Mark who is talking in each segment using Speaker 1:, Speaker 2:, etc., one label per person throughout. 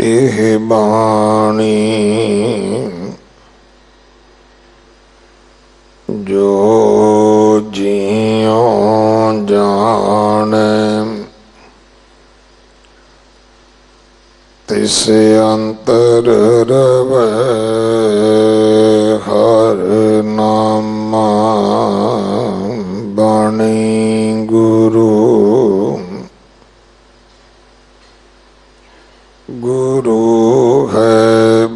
Speaker 1: एह बाणी जो जियो जाने तिस अंतर रवै हर नामा बाणी गुरु गुरु है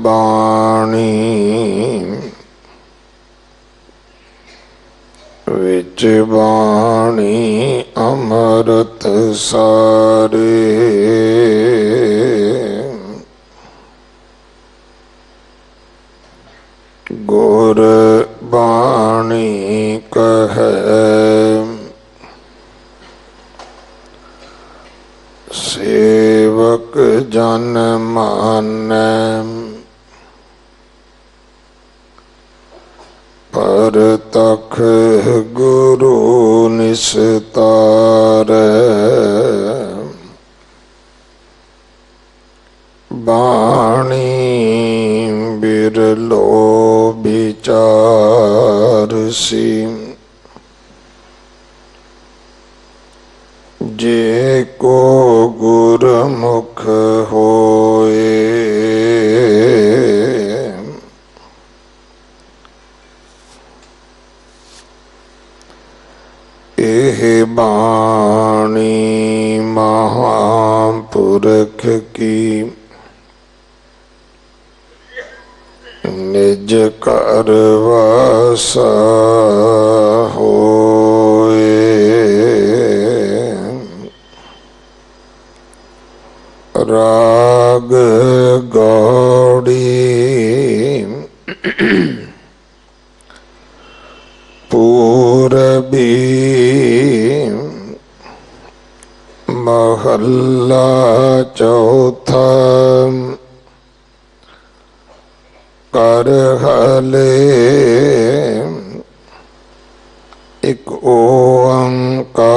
Speaker 1: बाणी विच बाणी अमृत सारे गुर बाणी कहे सेवक जन मानै पर तख गुरु निस्तारै बाणी बिरलो विचारसी जे को गुरमुख होए एह बाणी महापुरख की निज कर वासा होए राग गौड़ी पूरबी महल्ला चौथा कर हले एक ओंकार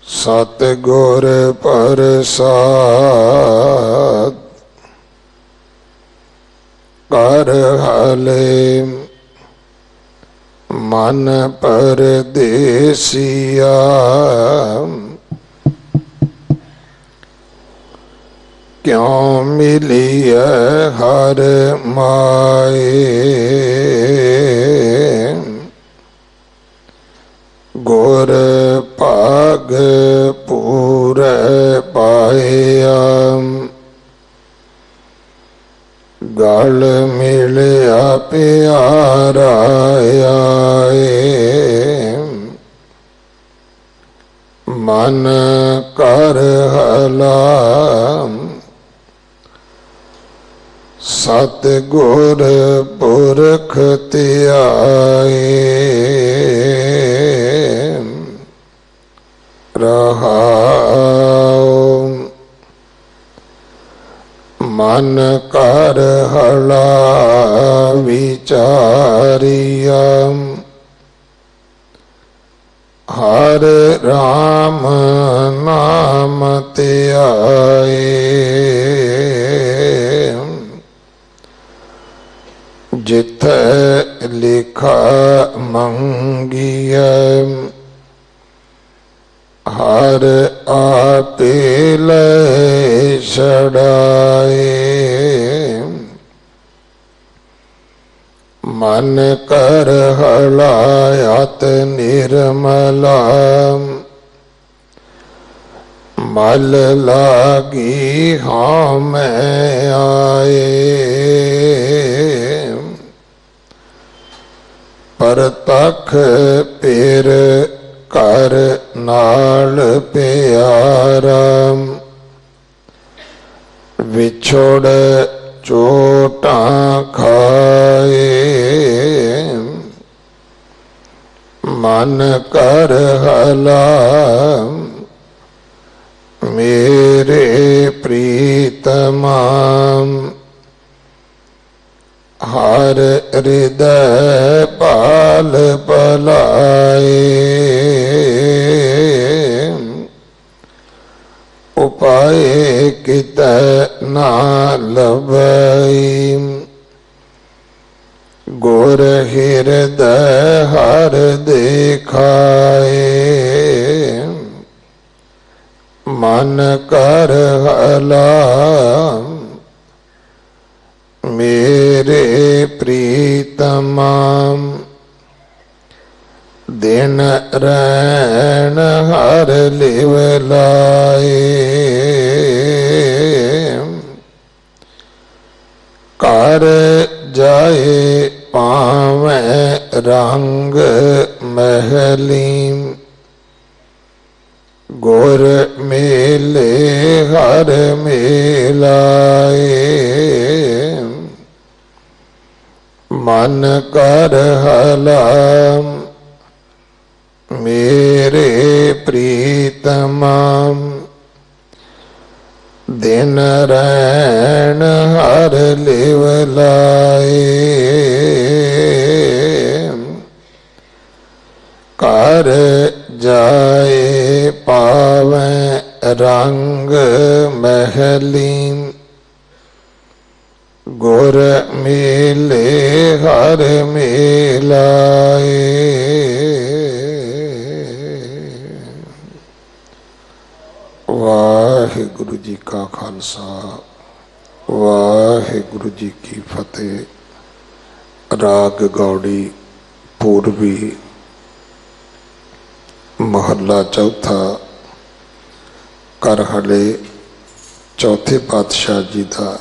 Speaker 1: सतगुर प्रसाद कर हले मन परदेसिया क्यों मिलिय हर माए गुर पाग पूरे पाया गल मिलिया प्यारा मन कर हला सतगुर पुरख त्याए रहाओ मन कर हला विचारिया हर राम नाम त्याए जिथे लिखा मंगिया हर आपे ले छड़ाए मन कर हलायत निर्मला मल लागी हाँ मैं आए परतख पेर कर नाल प्यारा विछोड़ चोटा खाए मन कर हला मेरे प्रीतमा हर हृदय पाल पलाए पाए कितै ना लभई। गुर हृदय हर दिखाए मन कर हला मेरे प्रीतमा। दिन रैन हर लिव लाए कर जाए पावे रंग महली। गुर मेले हर मेलाए मन कर हला मेरे प्रीतमा। दिन रैन हर लिव लाए कर जाए पावे रंग महली। गुर मेले हर मेलाए। वाहिगुरु जी का खालसा वाहिगुरु जी की फतेह। राग गौड़ी पूर्वी महला चौथा करहले चौथे पातशाह जी का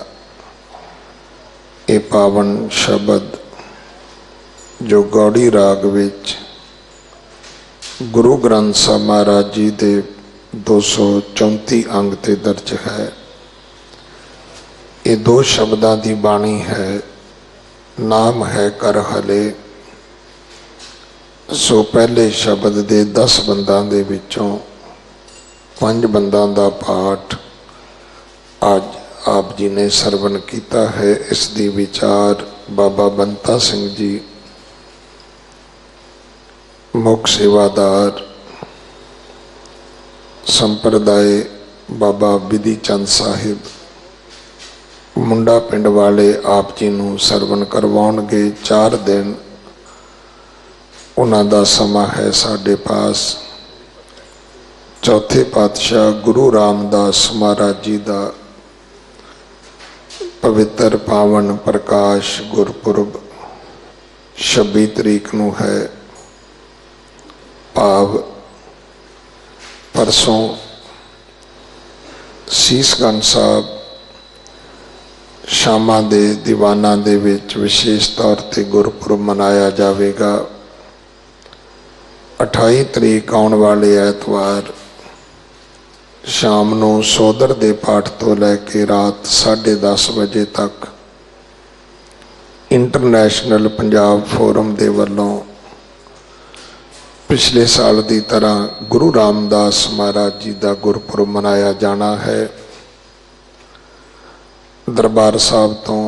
Speaker 1: ये पावन शब्द जो गौड़ी राग विच गुरु ग्रंथ साहब महाराज जी दे 234 अंग ते दर्ज है। ये दो शब्दां दी बाणी है। नाम है करहले। सो पहले शब्द दे 10 बंदां दे विचों 5 बंदां दा पाठ आज आप जी ने सरवण किया है। इस दी विचार बाबा बंता सिंह जी मुख सेवादार संप्रदाय बाबा विधि चंद साहिब मुंडा पिंड वाले आप जी नूं सरवण करवाउणगे। 4 दिन उन्हां दा समा है साडे पास। चौथे पातशाह गुरु रामदास महाराज जी का पवित्र पावन प्रकाश गुरपुरब 26 तरीक नूं है। भाव परसों सीसगंज साहब शामां दे दीवाना दे विच विशेष तौर पर गुरपुरब मनाया जाएगा। 28 तरीक आने वाले ऐतवार शाम नूं सोदर दे पाठ तो लैके रात 10:30 बजे तक इंटरनेशनल पंजाब फोरम दे वल्लों पिछले साल की तरह गुरु रामदास महाराज जी का गुरपुरब मनाया जाना है। दरबार साहब तो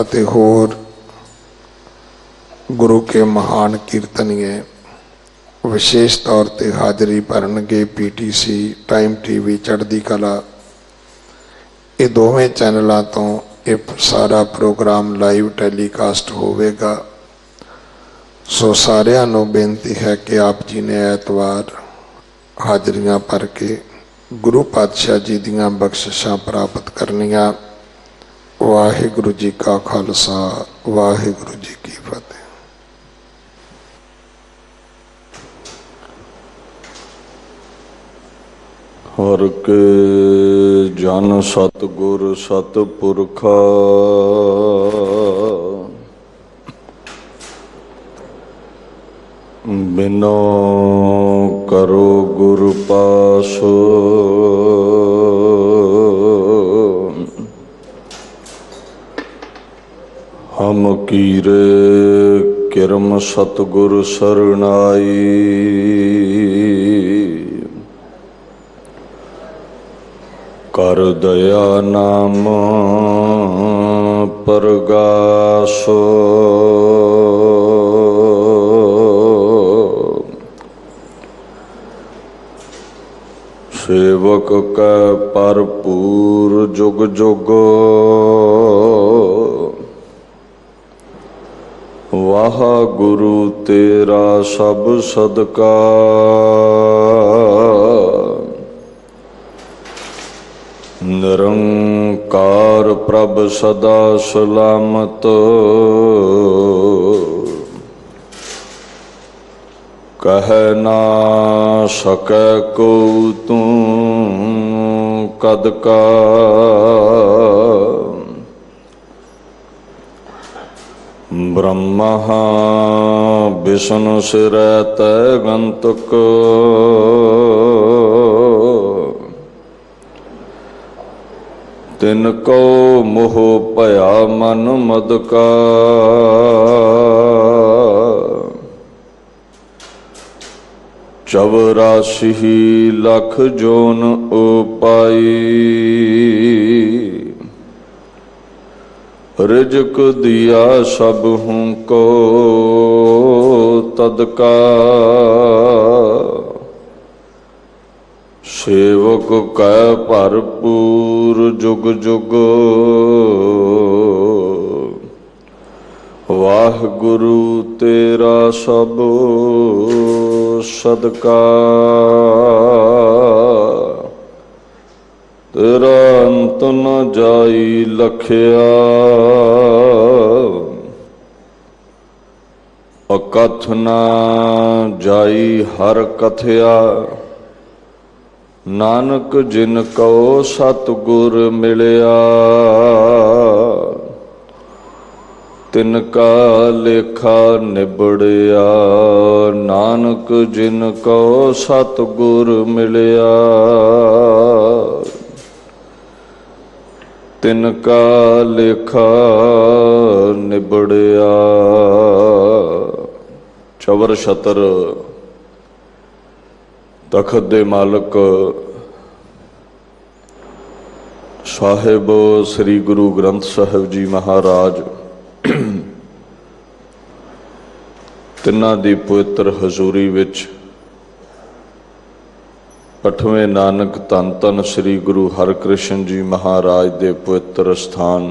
Speaker 1: अते होर गुरु के महान कीर्तनीय विशेष तौर पर हाजरी भरनगे। PTC टाइम TV चढ़दी कला ये दोवें चैनलों तो ये सारा प्रोग्राम लाइव टैलीकास्ट होवेगा। सो सारिਆਂ ਨੂੰ बेनती है कि आप जी ने ऐतवार हाजरियां भर के गुरु पातशाह जी दियां बख्शिशां प्राप्त करनियां। वाहिगुरु जी का खालसा वाहिगुरु जी की फतेह।
Speaker 2: हर के जन सतगुर सतपुरखा बिनो करो गुरु पासो। हम कीरे किरम सतगुर सरनाई। कर दया नाम परगासो। सेवक कै भरपूर जुग जुग वाह गुरु तेरा सब सदका। निरंकार प्रभ सदा सलामत कह ना सकै को तू कद का। ब्रह्मा विष्णु सिर तै गंतक तिनको मोह भया मन मद का। चौरासी लख जोन उपाई रिजक दिया सब हूँ को तदका। सेवक कै भरपूर जुग जुग वाह गुरु तेरा सब सदका। तेरा अंत न जाई लखिया अकथ न जाई हर कथया। नानक जिन को सतगुर मिलिया तिनका लेखा निबड़िया। नानक जिन को सतगुर मिलिया तिनका लेखा निबड़िया। चवर छतर तखत दे मालक साहिब श्री गुरु ग्रंथ साहिब जी महाराज तिन्हां दी पवित्र हजूरी विच अठवें नानक धन धन श्री गुरु हरकृष्ण जी महाराज दे पवित्र स्थान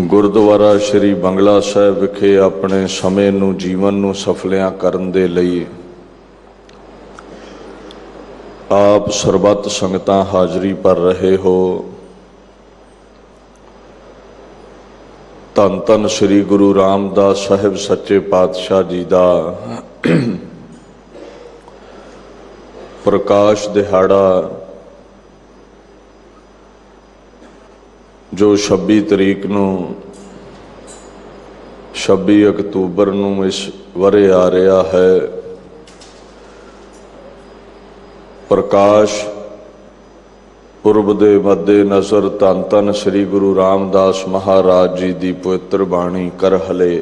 Speaker 2: गुरुद्वारा श्री बंगला साहिब विखे अपने समय नूं जीवन नूं सफलियां करन दे लई आप सरबत संगतां हाजरी पर रहे हो। धन धन श्री गुरु रामदास साहिब सच्चे पातशाह जी दा प्रकाश दिहाड़ा जो 26 तरीक नूं 26 अक्तूबर नूं इस वरे आ रहा है। प्रकाश पुरब दे मद्दे नज़र धन धन श्री गुरु रामदास महाराज जी की पवित्र बाणी कर हले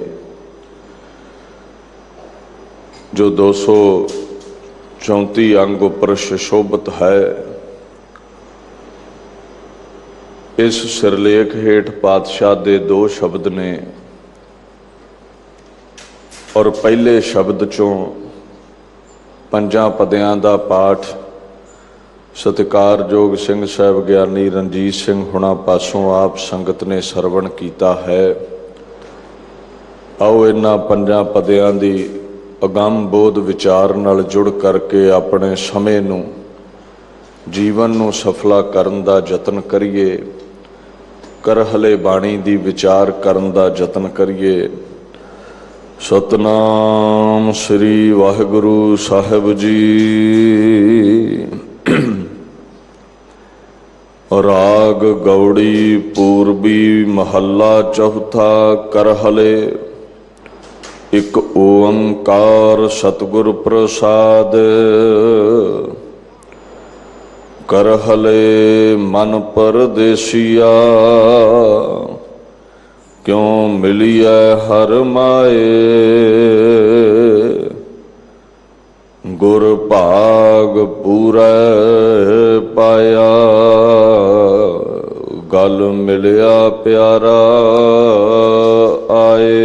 Speaker 2: जो 234 अंग उपर सुशोभित है। इस सिरलेख हेठ पातशाह दे 2 शब्द ने और पहले शब्द चों 5 पदियां दा पाठ सत्कारयोग सिंह साहब ज्ञानी रणजीत सिंह हुणा पासों आप संगत ने सरवण किया है। आओ इन्हां 5 पदियां दी अगम बोध विचार नाल जुड़ करके अपने समय नूं जीवन नूं सफला करन दा यतन करिए। कर हले बाणी दी विचार करन दा यतन करिए। सतनाम श्री वाहिगुरु साहिब जी। राग गौड़ी पूर्वी महला चौथा कर हले। एक ओंकार सतगुर प्रसाद कर हले मन परदेसिया। क्यों मिलिया हर माए गुर भाग पूरा पाया। गल मिलिया प्यारा आए।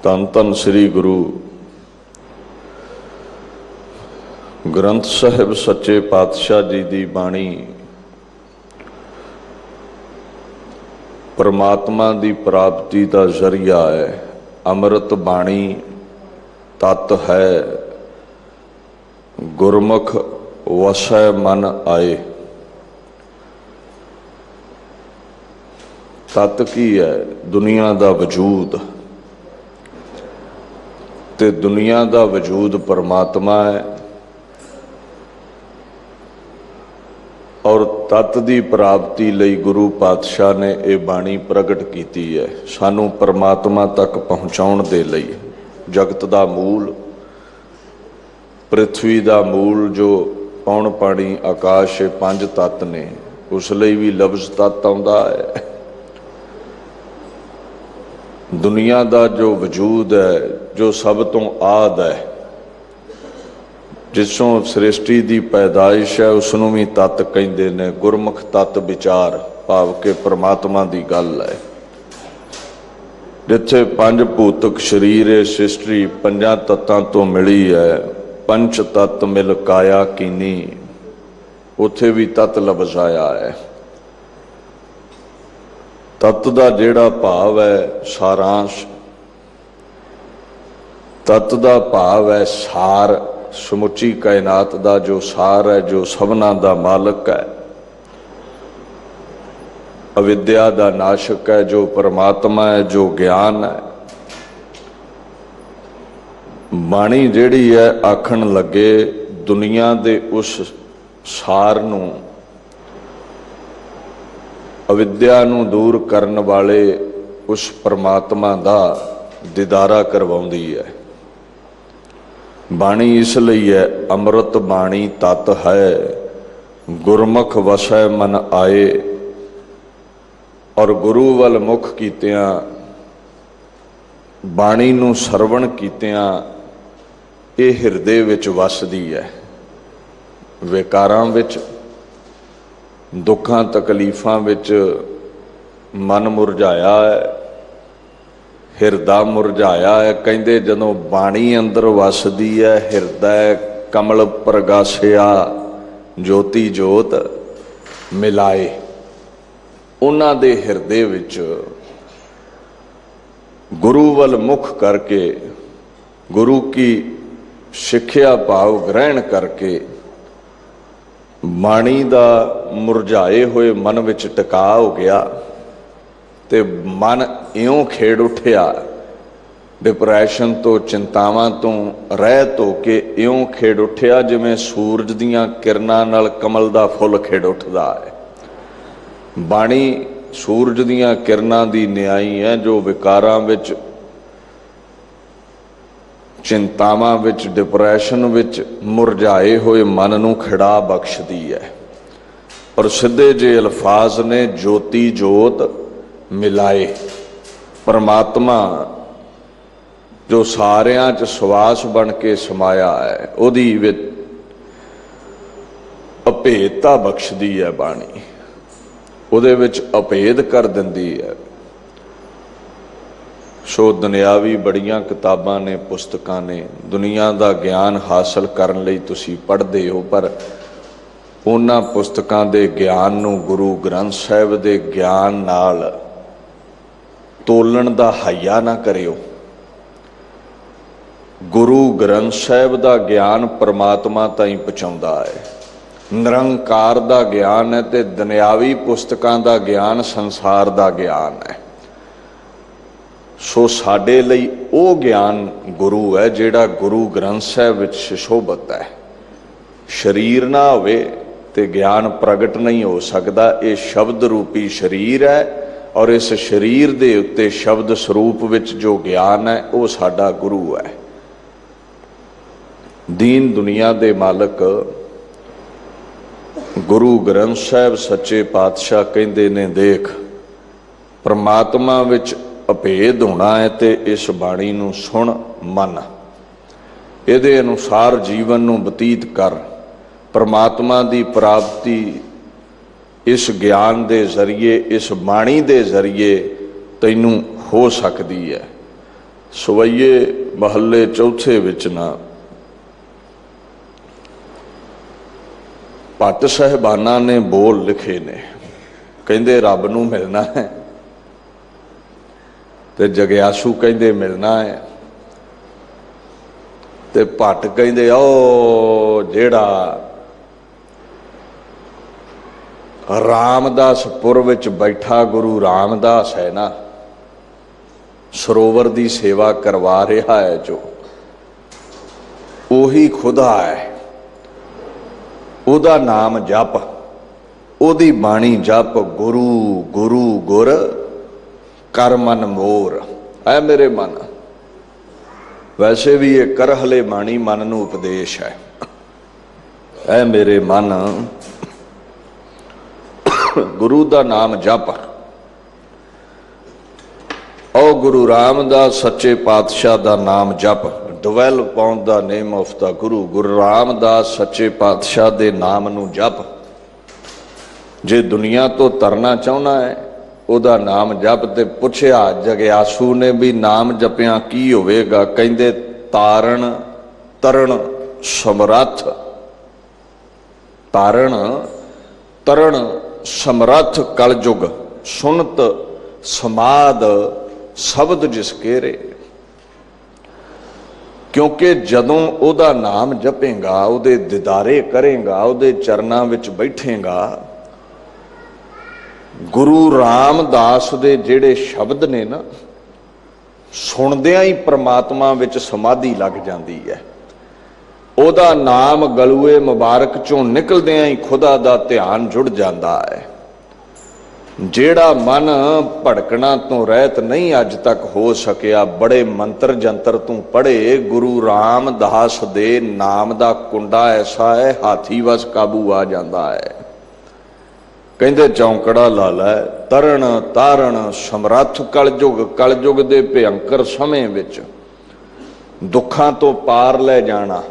Speaker 2: ਧੰਨ ਧੰਨ ਸ੍ਰੀ ਗੁਰੂ ਗ੍ਰੰਥ ਸਾਹਿਬ ਸੱਚੇ ਪਾਤਸ਼ਾਹ ਜੀ ਦੀ ਬਾਣੀ परमात्मा की प्राप्ति का जरिया है। अमृत बाणी तत् है, गुरमुख वसै मन आए। तत् की है? दुनिया का वजूद, ते दुनिया का वजूद परमात्मा है और तत्त की प्राप्ति लई गुरु पातशाह ने ये बाणी प्रगट की है, सानू परमात्मा तक पहुँचाउण दे लई। जगत का मूल, पृथ्वी का मूल जो पौण पानी आकाश ये 5 तत्त ने, उस लई भी लफ्ज़ तत्त आउंदा है। दुनिया का जो वजूद है, जो सब तो आद है, जिसों सृष्टि की पैदाइश है, उसनों भी तत्त कहते ने। गुरमुख तत्त विचार भाव के परमात्मा की गल है। जिथे 5 भूतक शरीर है, सृष्टि 5 तत्तां तो मिली है। पंच तत्त मिल काया कीनी, उथे भी तत्त लफ्ज़ आया है। तत्त का जिहड़ा भाव है सारांश, तत्त का भाव है सार, समुची कायनात का जो सार है, जो सबना का मालक है, अविद्या का नाशक है, जो परमात्मा है, जो ज्ञान है। बाणी जिहड़ी है आखण लगे दुनिया के उस सार नूं, अविद्या नूं दूर करन वाले उस परमात्मा का दीदारा करवाउंदी है। बाणी इसलिए है अमृत बाणी तत् है, गुरमुख वसै मन आए। और गुरु वल मुख कीतियां, बाणी नूं सरवण कीतियां, ये हिरदे विच वसदी है। विकारां विच, दुखां तकलीफां विच मन मुरझाया है, हिरदा मुरझाया है। कहते जदों बाणी अंदर वसदी है, हिरदै कमल प्रगासिया ज्योति जोत मिलाए। उन्हां दे हिरदे विच गुरु वल मुख करके, गुरु की शिक्षा भाव ग्रहण करके, बाणी दा मुरझाए हुए मन विच टिका हो गया ते मन इयों खेड़ उठिया, डिप्रैशन तो चिंतावां तो रहत हो के इयों खेड़ उठिया जिवें सूरज दीयां किरनां नाल कमल दा फुल खेड़ उठदा है। बाणी सूरज दीयां किरनां दी न्याई है, जो विकारां विच, चिंतावां विच, डिप्रैशन विच मुरझाए हुए मन नूं खिड़ा बख्शदी है। और सीधे जे अल्फाज ने ज्योति जोत मिलाए। परमात्मा जो सारियां च सवास बन के समाया है, उहदी विच अभेदता बख्शदी है बाणी, उहदे विच अभेद कर दिंदी है। सो दुनियावी बड़ियां किताबां ने, पुस्तकां ने, दुनिया का ज्ञान हासिल करन लई तुसीं पढ़दे हो, पर उन्हां पुस्तकां दे ज्ञान नूं गुरु ग्रंथ साहिब दे ज्ञान नाल तोलन दा हया ना करियो। गुरु ग्रंथ साहिब दा ज्ञान परमात्मा ताईं पहुंचाउंदा है। निरंकार दा ज्ञान है ते दुनियावी पुस्तकां दा ज्ञान संसार दा ज्ञान है। सो साडे लई वो ज्ञान गुरु है जिहड़ा गुरु ग्रंथ साहिब विच सुशोभित है। शरीर ना होवे ते ज्ञान प्रगट नहीं हो सकता। ये शब्द रूपी शरीर है और इस शरीर दे उत्ते शब्द स्वरूप विच जो ज्ञान है वो साडा गुरु है। दीन दुनिया दे मालक गुरु ग्रंथ साहिब सच्चे पातशाह कहंदे ने, देख परमात्मा विच अभेद होना है ते इस बाणी नूं सुण मन, इहदे अनुसार जीवन नूं बतीत कर। परमात्मा की प्राप्ति इस ज्ञान के जरिए, इस बाणी के जरिए तैनूं हो सकती है। सवैये महल्ले चौथे विच ना भट्ट साहिबाना ने बोल लिखे ने, कहंदे रब नूं मिलना है ते जग्यासू कहंदे मिलना है, ते भट्ट कहंदे ओ जेड़ा रामदासपुर विच बैठा गुरु रामदास है ना, सरोवर दी सेवा करवा रहा है जो, ओही खुदा है। ओदा नाम जप, ओदी बाणी जप, गुरु गुरु गुर कर मन मोर। है मेरे मन, वैसे भी ये कर हले बाणी मन नूं उपदेश है मेरे मन, गुरु दा नाम जप। ओ गुरु रामदास सच्चे पातशाह दा नाम जप, dwell upon the name of the Guru। गुरु रामदास सच्चे पातशाह दे नाम नूं जप। जे दुनिया तो तरना चाहना है ओदा नाम जप। ते पुछया जग्यासू ने भी नाम जपिया की होवेगा, कहंदे तारण तरण समरथ, तारण तरण समरथ कलयुग, सुनत समाद शब्द जिस केरे। क्योंकि जदों ओदा नाम जपेगा, ओदे दीदारे करेगा, ओदे चरनां विच बैठेगा, गुरु रामदास दे जेड़े शब्द ने ना, सुनदियां ही परमात्मा विच समाधि लग जाती है। ओदा नाम गलूए मुबारक चों निकलदियां ही खुदा दा ध्यान जुड़ जाता है। जेड़ा मन भड़कना तो रहत नहीं अज तक हो सकिया, बड़े मंत्र जंतर तू पढ़े, गुरु रामदास दे नाम दा कुंडा ऐसा है हाथी वस काबू आ जाता है। कहंदे चौंकड़ा ला लै तरण तारण समरथ कलयुग, कलयुग दे भयंकर समय विच दुखां तो पार ले जाना।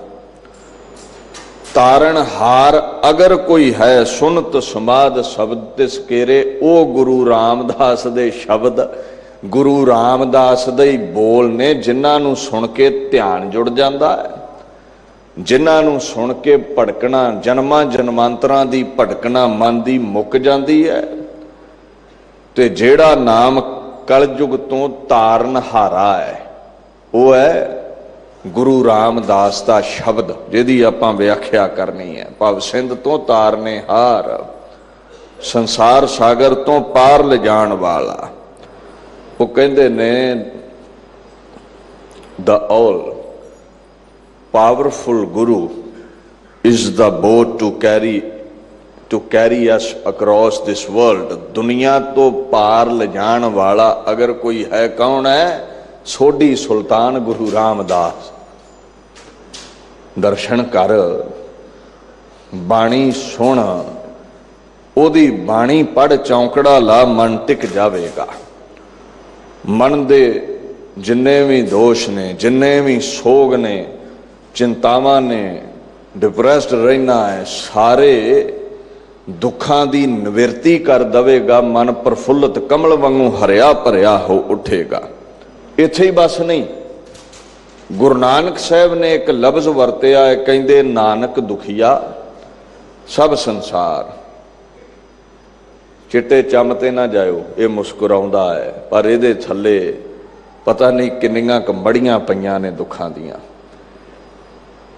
Speaker 2: तारण हार अगर कोई है, सुनत समाद शब्द तिस केरे। ओ गुरु रामदास दे शब्द, गुरु रामदास दे बोल ने जिन्हां नूं सुन के ध्यान जुड़ जाता है, जिन्हां नूं सुन के भड़कना जन्मां जन्मांतरां दी भड़कना मन दी मुक जाती है। ते जेड़ा नाम कलयुग तो तारन हारा है, वो है गुरु रामदास का शब्द, जिहदी आपां व्याख्या करनी है। भव सिंध तो तारने हार, संसार सागर तो पार ले जाण वाला। वो कहंदे ने the all powerful guru is the boat to carry us across this world. दुनिया तो पार ले जाण वाला अगर कोई है, कौन है? सोडी सुल्तान गुरु रामदास। दर्शन कर, बाणी सुन, ओदी बाणी पढ़, चौंकड़ा ला, मन टिक जाएगा। मन दे जिन्ने भी दोष ने, जिन्ने भी सोग ने, चिंतावां ने, डिप्रैस्ड रहना है, सारे दुखां दी निवृत्ति कर देवेगा। मन प्रफुल्लित कमल वांगू हरिया भरिया हो उठेगा। इत्थे ही बस नहीं, गुरु नानक साहब ने एक लफ्ज वरतिया है, कहंदे नानक दुखिया सब संसार। चिट्टे चमते ना जाओ, ये मुस्कुराउंदा है, पर इहदे थल्ले पता नहीं किन्नियां कंबड़ियां पईयां ने दुखां दियां।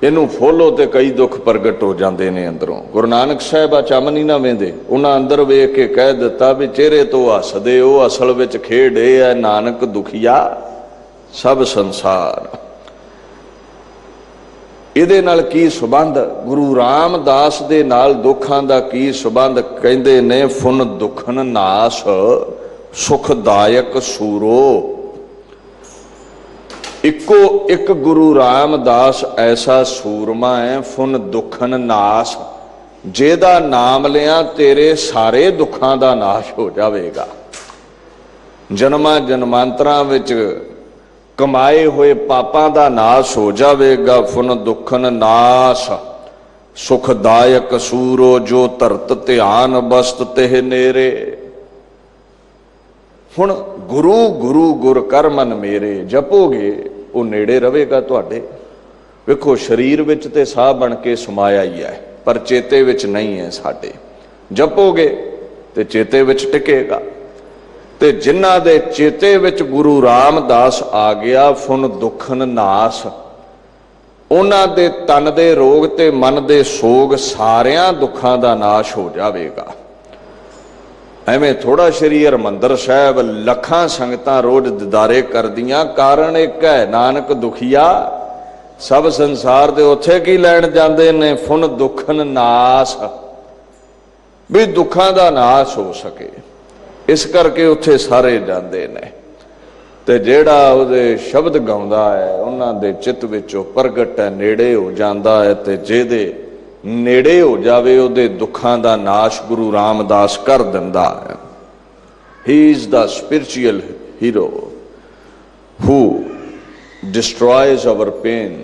Speaker 2: इनू फोलो तो कई दुख प्रगट हो जाते हैं अंदरों। गुरु नानक साहब आ चम नहीं ना वेंदे, उन्हें अंदर वेख के कह दिता भी चेहरे तो हसदे हो, असल विच खेड ये है नानक दुखिया सब संसार। इहदे नाल की संबंध? गुरु रामदास दे नाल दुखां दा की संबंध? कहंदे ने फुन दुखन नाश सुखदायक सूरो। इको एक गुरु रामदास ऐसा सूरमा है, फुन दुखन नाश, जेदा नाम लिया तेरे सारे दुखां दा नाश हो जाएगा। जन्मां जन्मांतरां विच कमाए हुए पापां दा नाश हो जाएगा। फुन दुखन नाश सुखदायक सूरो, जो धरत ध्यान बस्त तेह नेरे। हुण गुरु गुरु गुर कर मन मेरे जपोगे वो नेड़े रहेगा तुहाडे। वेखो शरीर विच ते साह बन के समाया ही है, पर चेते विच नहीं है साडे। जपोगे ते चेते विच टिकेगा। ते जिन्हां दे चेते विच गुरु रामदास आ गया, फुन दुखन नास, उन्हां दे तन दे रोग ते मन दे सोग सारियां दुखां दा नाश हो जावेगा। एवें थोड़ा श्री हरमंदर साहब लखां संगतां रोज दीदारे करदियां, कारण एक है नानक दुखिया सब संसार दे उत्थे की लैण जांदे ने, फुन दुखन नास, भी दुखां दा नाश हो सके, इस करके उत्थे सारे जांदे ने। ते जेड़ा उहदे शब्द गाउंदा है उन्हां दे चित्त विचों प्रगट है, नेड़े हो जांदा है। ते जेदे नेड़े हो जावे उहदे दुखां दा नाश गुरु रामदास कर दिंदा है। He is the spiritual hero who destroys our pain.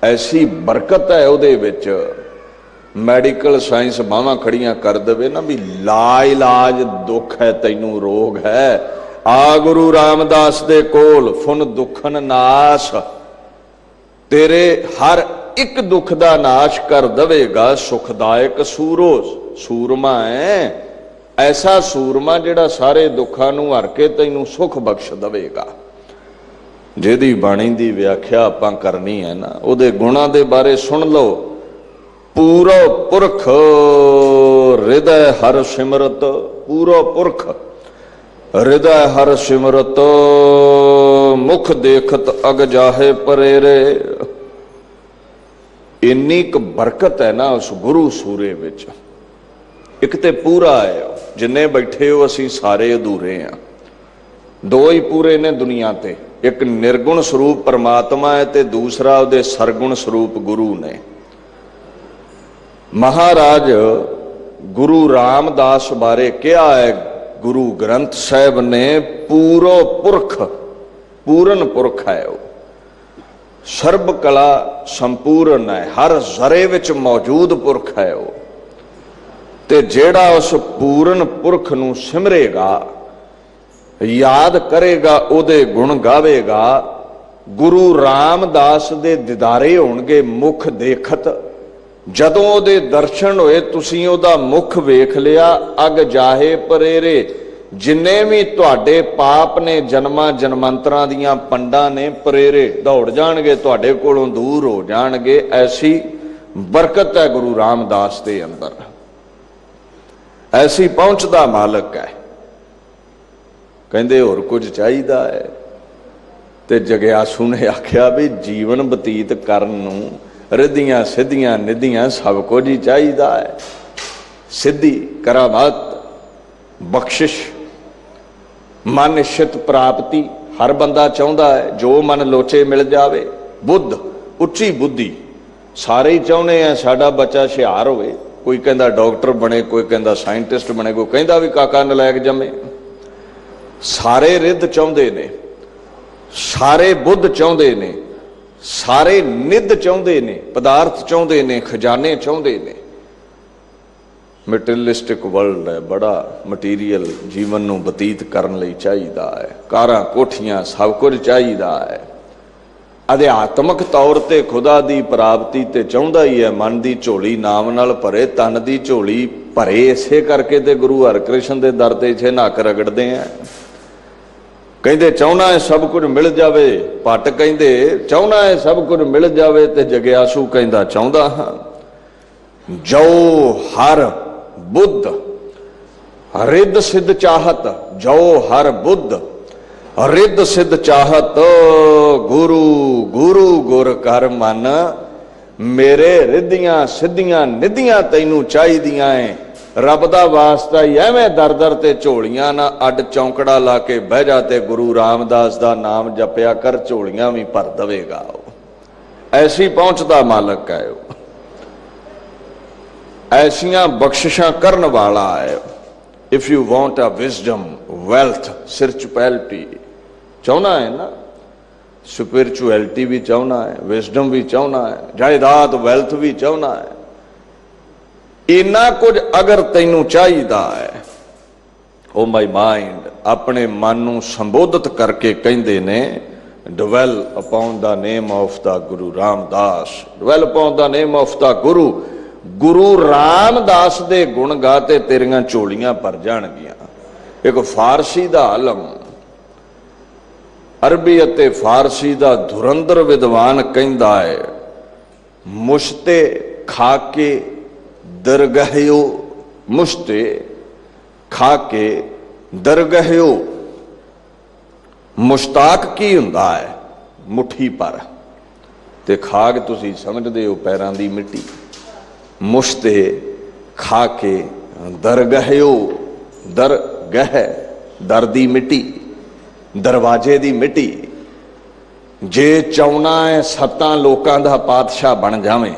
Speaker 2: ऐसी बरकत है उहदे विच, मैडिकल साइंस बाहां खड़ियां कर देवे ना भी ला इलाज दुख है तैनू रोग है, आ गुरु रामदास दे कोल, फुन दुखन नाश, तेरे हर एक दुख दा नाश कर देवेगा। सुखदायक सूरो, सूरमा है ऐसा सूरमा जिहड़ा सारे दुखां नूं हर के तैनू सुख बख्श देवेगा। जिहदी बाणी दी व्याख्या आपां करनी है ना, उहदे गुणां दे बारे सुन लो। पूरो पुरख हृदय हर सिमरत, पूरो पुरख हृदय हर सिमरत, मुख देखत अग जाहे परेरे। इन्नी क बरकत है ना उस गुरु सूरे विच। एक ते पूरा है, जिन्ने बैठे हो असी सारे अधूरे हैं। दो ही पूरे ने दुनिया ते, एक निर्गुण स्वरूप परमात्मा है ते दूसरा उहदे सरगुण स्वरूप गुरु ने। महाराज गुरु रामदास बारे क्या है गुरु ग्रंथ साहब ने, पूरो पुरख, पूरन पुरख है वो, सर्ब कला संपूर्ण है, हर जरे विच मौजूद पुरख है वो। ते जेड़ा उस पूरन पुरख नूं सिमरेगा, याद करेगा, उहदे गुण गावेगा, गुरु रामदास दे दीदारे होणगे मुख देखत। जदों उहदे दर्शन होए तुसीं उहदा मुख वेख लिया, अग जाहे परेरे। जिन्ने भी तुहाडे पाप ने जन्मां जन्मांतरां दियां पंडां ने, परेरे दौड़ जाणगे, तुहाडे कोलों दूर हो जाणगे। ऐसी बरकत है गुरु रामदास दे अंदर, ऐसी पहुंच दा मालक है। कहंदे होर कुछ चाहीदा है, ते जग्यासू ने आख्या भी जीवन बतीत करन नूं रिद्धियां सिद्धियां निधियां सब कुछ ही चाहिदा है। सिद्धि करामात बख्शिश मन इच्छित प्राप्ति हर बंदा चाहता है, जो मन लोचे मिल जावे। बुद्ध उच्ची बुद्धि सारे ही चाहते हैं साडा बच्चा हुशियार होवे। कोई कहता डॉक्टर बने, कोई कहता साइंटिस्ट बने, कोई कहता भी काका नलायक जमे। सारे रिद्ध चाहते ने, सारे बुद्ध चाहते ने, सारे निध चाहते ने, पदार्थ चाहते ने, खजाने चाहते ने। मटीरियलिस्टिक वर्ल्ड है, बड़ा मटीरियल जीवन नूं बतीत करन लई चाहीदा है। कारां कोठियां सब कुछ चाहीदा है। अध्यात्मक तौर ते खुदा दी प्राप्ति ते चाहुंदा ही है। मन दी झोली नाम नाल भरे, तन दी झोली भरे। इसे करके ते गुरु हरकृष्ण दे दर ते इथे नक रगड़दे हैं। कहते चाहना है सब कुछ मिल जावे। भट्ट कहते चाहना है सब कुछ मिल जावे, ते जग्यासू कहता चाहता हाँ। जो हर बुद्ध रिद्ध सिद्ध चाहत, जो हर बुद्ध रिद्ध सिद्ध चाहत, गुरु गुरु गुर कर मन। मेरे रिद्धियां सिद्धियां निधियां तैनू चाहिदियां है। रब दा वास्ता ही एवें दर दर ते झोलियां ना अड चौंकड़ा ला के बह जा ते गुरु रामदास दा नाम जपया कर, झोलियां भी भर देवेगा। ऐसी पहुंच दा मालक है, ऐसियां बख्शिशां करन वाला है। If you want a wisdom wealth spirituality चाहना है ना, स्पिरिचुअलिटी भी चाहना है, विजडम भी चाहना है, जायदाद वेल्थ भी चाहना है। इन्ना कुछ अगर तैनू चाहिदा है, ओ माई माइंड अपने मन नूं संबोधित करके कहंदे ने dwell upon the name of the Guru Ramdas, dwell upon the name of the Guru। गुरु रामदास दे गुण गाते तेरियां झोलियां भर जाणगियां। एक फारसी दा आलम, अरबी अते फारसी दा धुरंधर विद्वान कहंदा है, मुश्ते खा के दरगहियो, मुश्ते खा के दरगहियो। मुश्ताक की हुंदा है? मुट्ठी पर, ते खाग तुसी समझदे हो पैरां दी मिट्टी। मुश्ते खा के दरगहियो, दरगह दर दी मिट्टी, दरवाजे दी मिट्टी। जे चाहना है सत्तां लोकां दा पातशाह बन जावे,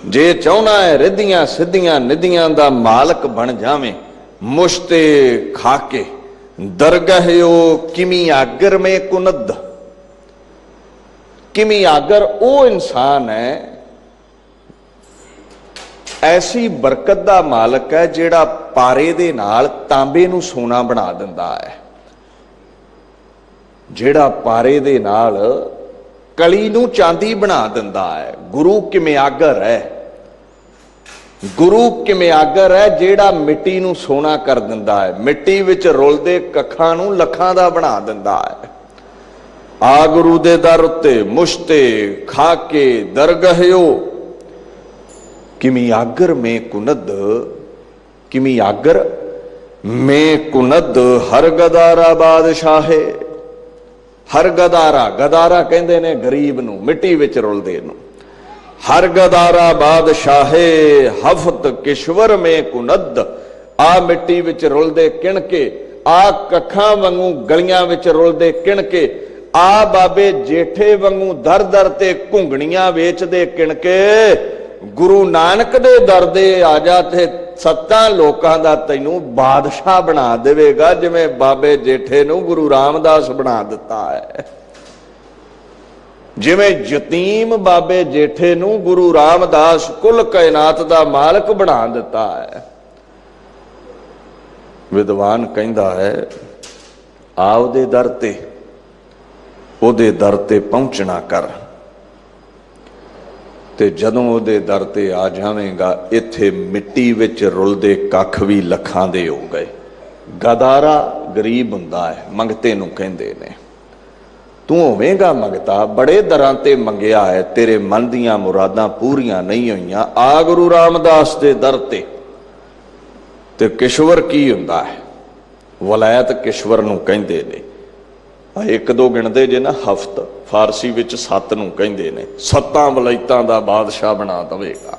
Speaker 2: जे चाहना है रिद्धियां सिद्धियां निधियां दा मालक बन जावे, मुश्ते खा के दरगहियो। किमी आगर में कुनद, किमी आगर वो इंसान है, ऐसी बरकत दा मालक है जिहड़ा पारे दे नाल तांबे नूं सोना बना दिंदा है, जिहड़ा पारे दे नाल कली नूं चांदी बना दिंदा है। गुरु किमियागर है, गुरु किमियागर है जिहड़ा मिट्टी नूं सोना कर दिंदा है, मिट्टी विच रुलदे कखां नूं लखां दा बना दिंदा है। आ गुरु दे दर उत्ते मुश्ते खा के दरगहियो। किमियागर में कुनद, किमियागर में कुनद हर गदारा बादशाहे। हर गदारा, गदारा कहंदे ने गरीब नूं, मिट्टी विच रुलदे नूं। हर गदारा बादशाहे हफत किश्वर में कुनद। आ मिट्टी विच रुलदे किणके, आ कखां वांगू गलियां विच रुलदे किणके, आ बाबे जेठे वांगू दर दर ते घुंगणियां वेचदे किणके। गुरु नानक दे दर दे आ जा ते सत्तां लोकां दा तैनूं बादशाह बना देवेगा, जिवें बाबे जेठे नूं गुरु रामदास बना दिता है। जिवें यतीम बाबे जेठे नूं गुरु रामदास कुल कायनात दा मालक बना दिता है। विद्वान कहंदा है, आओ दे दर ते, ओदे दर ते पहुंचना कर, ते जदों ओदे दर ते आ जावेगा, इत्थे मिट्टी विच रुलदे कख भी लखां दे हो गए। गदारा गरीब हुंदा है, मंगते नूं कहंदे ने। तू होवेगा मंगता, बड़े दरां ते मंगिया है, तेरे मन दियां मुरादां पूरियां नहीं होईयां। आ गुरु रामदास दे दर ते किश्वर की हुंदा है? वलायत किश्वर नूं कहंदे ने। एक दो गिणदे जे ना, हफ्त फारसी विच 7 नूं कहंदे ने। 7 वलायतां दा बादशाह बना दवेगा।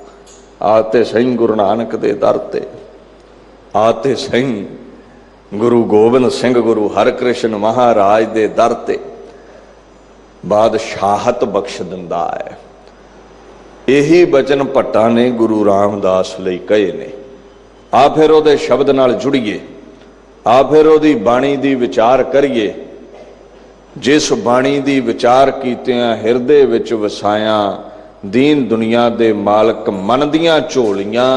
Speaker 2: आते सही गुरु नानक दे दर ते, आते सही गुरु गोबिंद सिंह गुरु हरकृष्ण महाराज दे दर ते बादशाहत बख्श दिंदा है। यही बचन भट्टा ने गुरु रामदास लई कहे ने। आ फिर उहदे शब्द नाल जुड़िए, आ फिर उहदी बाणी दी विचार करिए। जिस बाणी दी विचार कीतियां हिरदे विच वसाया, दीन दुनिया दे मालक मन दियां झोलियां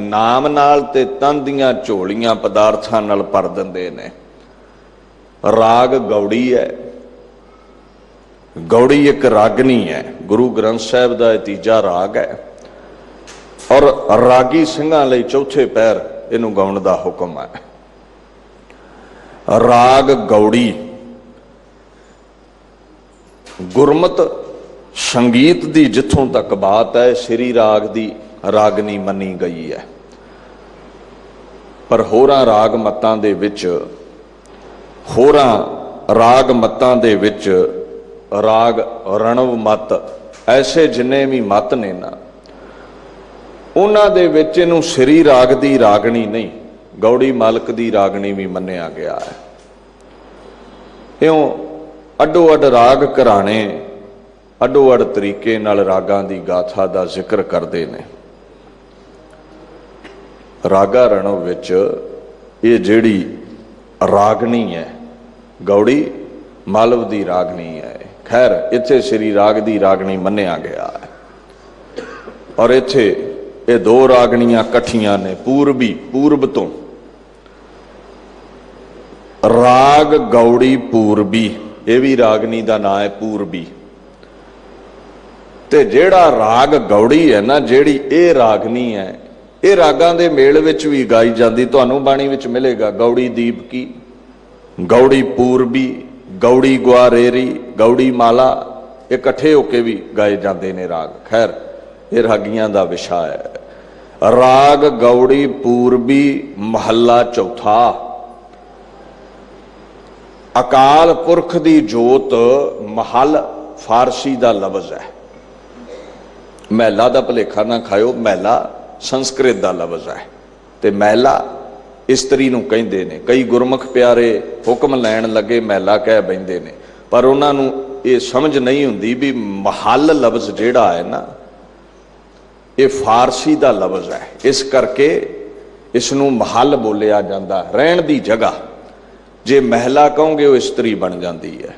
Speaker 2: नाम नाल ते तन दियां झोलियां पदार्थां नाल भर दिंदे ने। राग गौड़ी है, गौड़ी एक रागनी है, गुरु ग्रंथ साहिब का तीजा राग है, और रागी सिंघां लई चौथे पैर इनू गाउण दा हुक्म है। राग गौड़ी गुरमत संगीत दी जिथों तक बात है, श्री राग दी रागनी मनी गई है। पर होरां राग मतां दे विच, होरां राग मतां दे विच राग रणव मत, ऐसे जिन्ने भी मत ने ना, उन्हां दे विच इहनूं श्री राग दी रागनी नहीं, गौड़ी मालक दी रागनी भी मन्निया गया है। इउं अड्डो अड राग घराने अड्डो अड तरीके नाल रागां दी गाथा दा जिक्र करदे ने। रागा रणव विच ये जिहड़ी रागनी है, गौड़ी मालव दी रागनी है। खैर इत्थे श्री राग दी रागनी मन्निया गया है, और इत्थे ये 2 रागनियां कट्ठियां ने, पूर्वी पूर्व तो राग गौड़ी पूरबी, ये भी रागनी का नाम है पूरबी। ते जेड़ा राग गौड़ी है ना, जेड़ी ये रागनी है, ये रागां दे मेल विच भी गाई जाती, तुहानूं बाणी विच मिलेगा। गौड़ी दीप की, गौड़ी पूरबी, गौड़ी ग्वारेरी, गौड़ी माला, ये इकट्ठे होके भी गाए जाते ने राग। खैर ये रागियां दा विषय है। राग गौड़ी पूरबी महला चौथा। अकाल पुरख दी जोत महल फारसी दा लफ्ज है। महला दा भुलेखा ना खाओ, महला संस्कृत दा लफ्ज है ते महला इस्त्री नूं कहिंदे ने। कई गुरमुख प्यारे हुक्म लैण लगे महला कह बैठे ने, पर उन्हां नूं ये समझ नहीं हुंदी भी महल लफ्ज जिहड़ा है ना, ये फारसी दा लफ्ज है। इस करके इसनूं महल बोलिया जांदा, रहण दी जगह। जे महला कहोगे वो इस्त्री बन जाती है।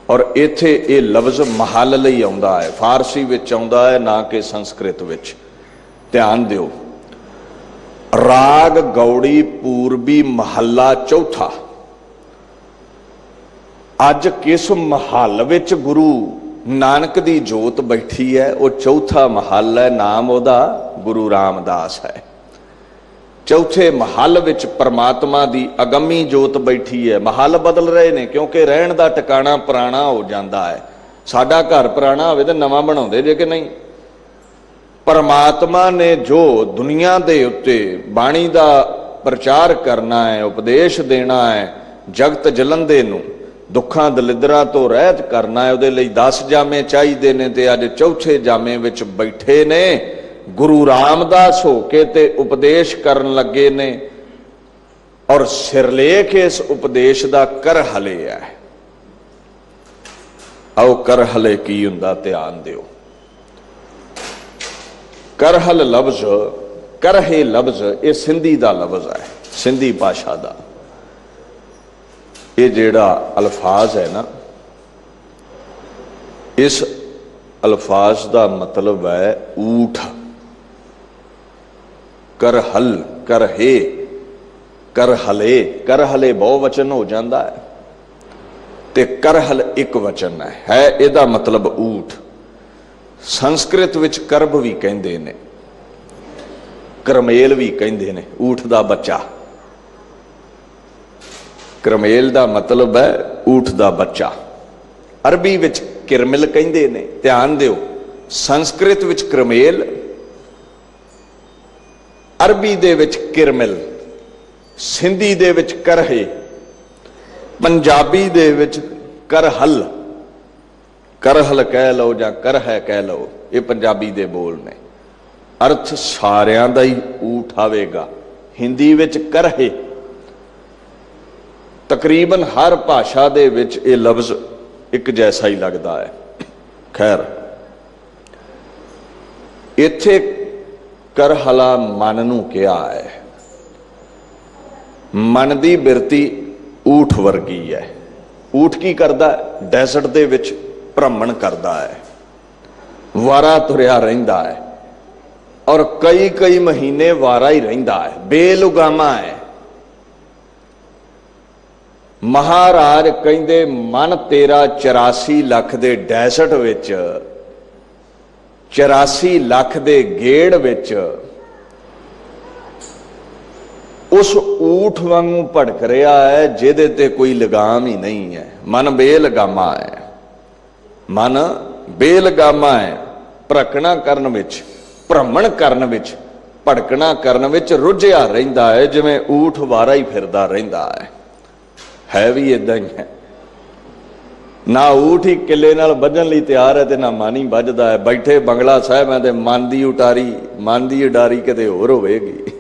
Speaker 2: और इत्थे ये लफ्ज महल लई आउंदा है, फारसी विच आउंदा है, ना कि संस्कृत विच। ध्यान दिओ। राग गौड़ी पूरबी महला चौथा। अज किस महल विच गुरु नानक दी जोत बैठी है, वो चौथा महल है। नाम ओदा गुरु रामदास है। चौथे महल विच परमात्मा दी अगमी जोत बैठी है। महल बदल रहे ने क्योंकि रहण दा टिकाणा पुराना हो जाता है। साडा घर पुराना होवे ते नवां बनाउंदे जे कि नहीं। परमात्मा ने जो दुनिया दे उत्ते बाणी दा प्रचार करना है, उपदेश देना है, जगत जलंदे नूं दुखां दलिदरां तो रहत करना है, उहदे लई 10 जामे चाहीदे ने ते अज चौथे जामे विच बैठे ने गुरु रामदास होके ते उपदेश करन लगे ने। और सिरलेख इस उपदेश दा करहले है। आओ करहले की हुंदा ध्यान दिओ। करहल लफ्ज, करहे लफ्ज, ये सिंधी दा लफ्ज है, सिंधी भाषा दा। ये जेड़ा अल्फाज है ना, इस अल्फाज दा मतलब है ऊठ। करहल, करहे, करहले, करहले बहुवचन हो जाता है ते करहल एक वचन है। इहदा मतलब ऊठ। संस्कृत विच करब भी कहंदे ने, करमेल भी कहंदे ने, ऊठ दा बच्चा। करमेल दा मतलब है ऊठ दा बच्चा। अरबी विच किरमिल कहंदे ने। ध्यान दिओ, संस्कृत विच करमेल, अरबी दे विच किरमिल, सिंधी दे विच करहे, पंजाबी दे विच करहल। करहल कह लो या करह कह लो, ये पंजाबी दे बोल ने। अर्थ सारियां दा ही ऊठ आवेगा। हिंदी विच करहे। तकरीबन हर भाषा दे विच ये लफ्ज एक जैसा ही लगता है। खैर इत्थे करहला मन नूं किया है। मन दी बिरती ऊठ वर्गी है। ऊठ की करदा? डेजर्ट दे विच भ्रमण करदा है, वारा तुरिया रहिंदा है और कई कई महीने वारा ही रहिंदा है, बेलुगामा है। महाराज कहंदे मन तेरा 84 लाख दे डेजर्ट विच, 84 लाख दे गेड़ विच उस ऊठ वांगू भड़क रहा है जिहदे ते कोई लगाम ही नहीं है। मन बेलगामा है, मन बेलगामा है। भड़कना करन विच, भ्रमण करन विच, भड़कना करन विच रुझिया रहिंदा है, जिवें ऊठ वारा ही फिरदा रहिंदा है भी इदां ही है। ना ऊठ ही किले नाल बजन लई तैयार है ते ना मन ही बजदा है। बैठे बंगला साहब है ते मन दी उटारी, मन दी उडारी किते होर होवेगी।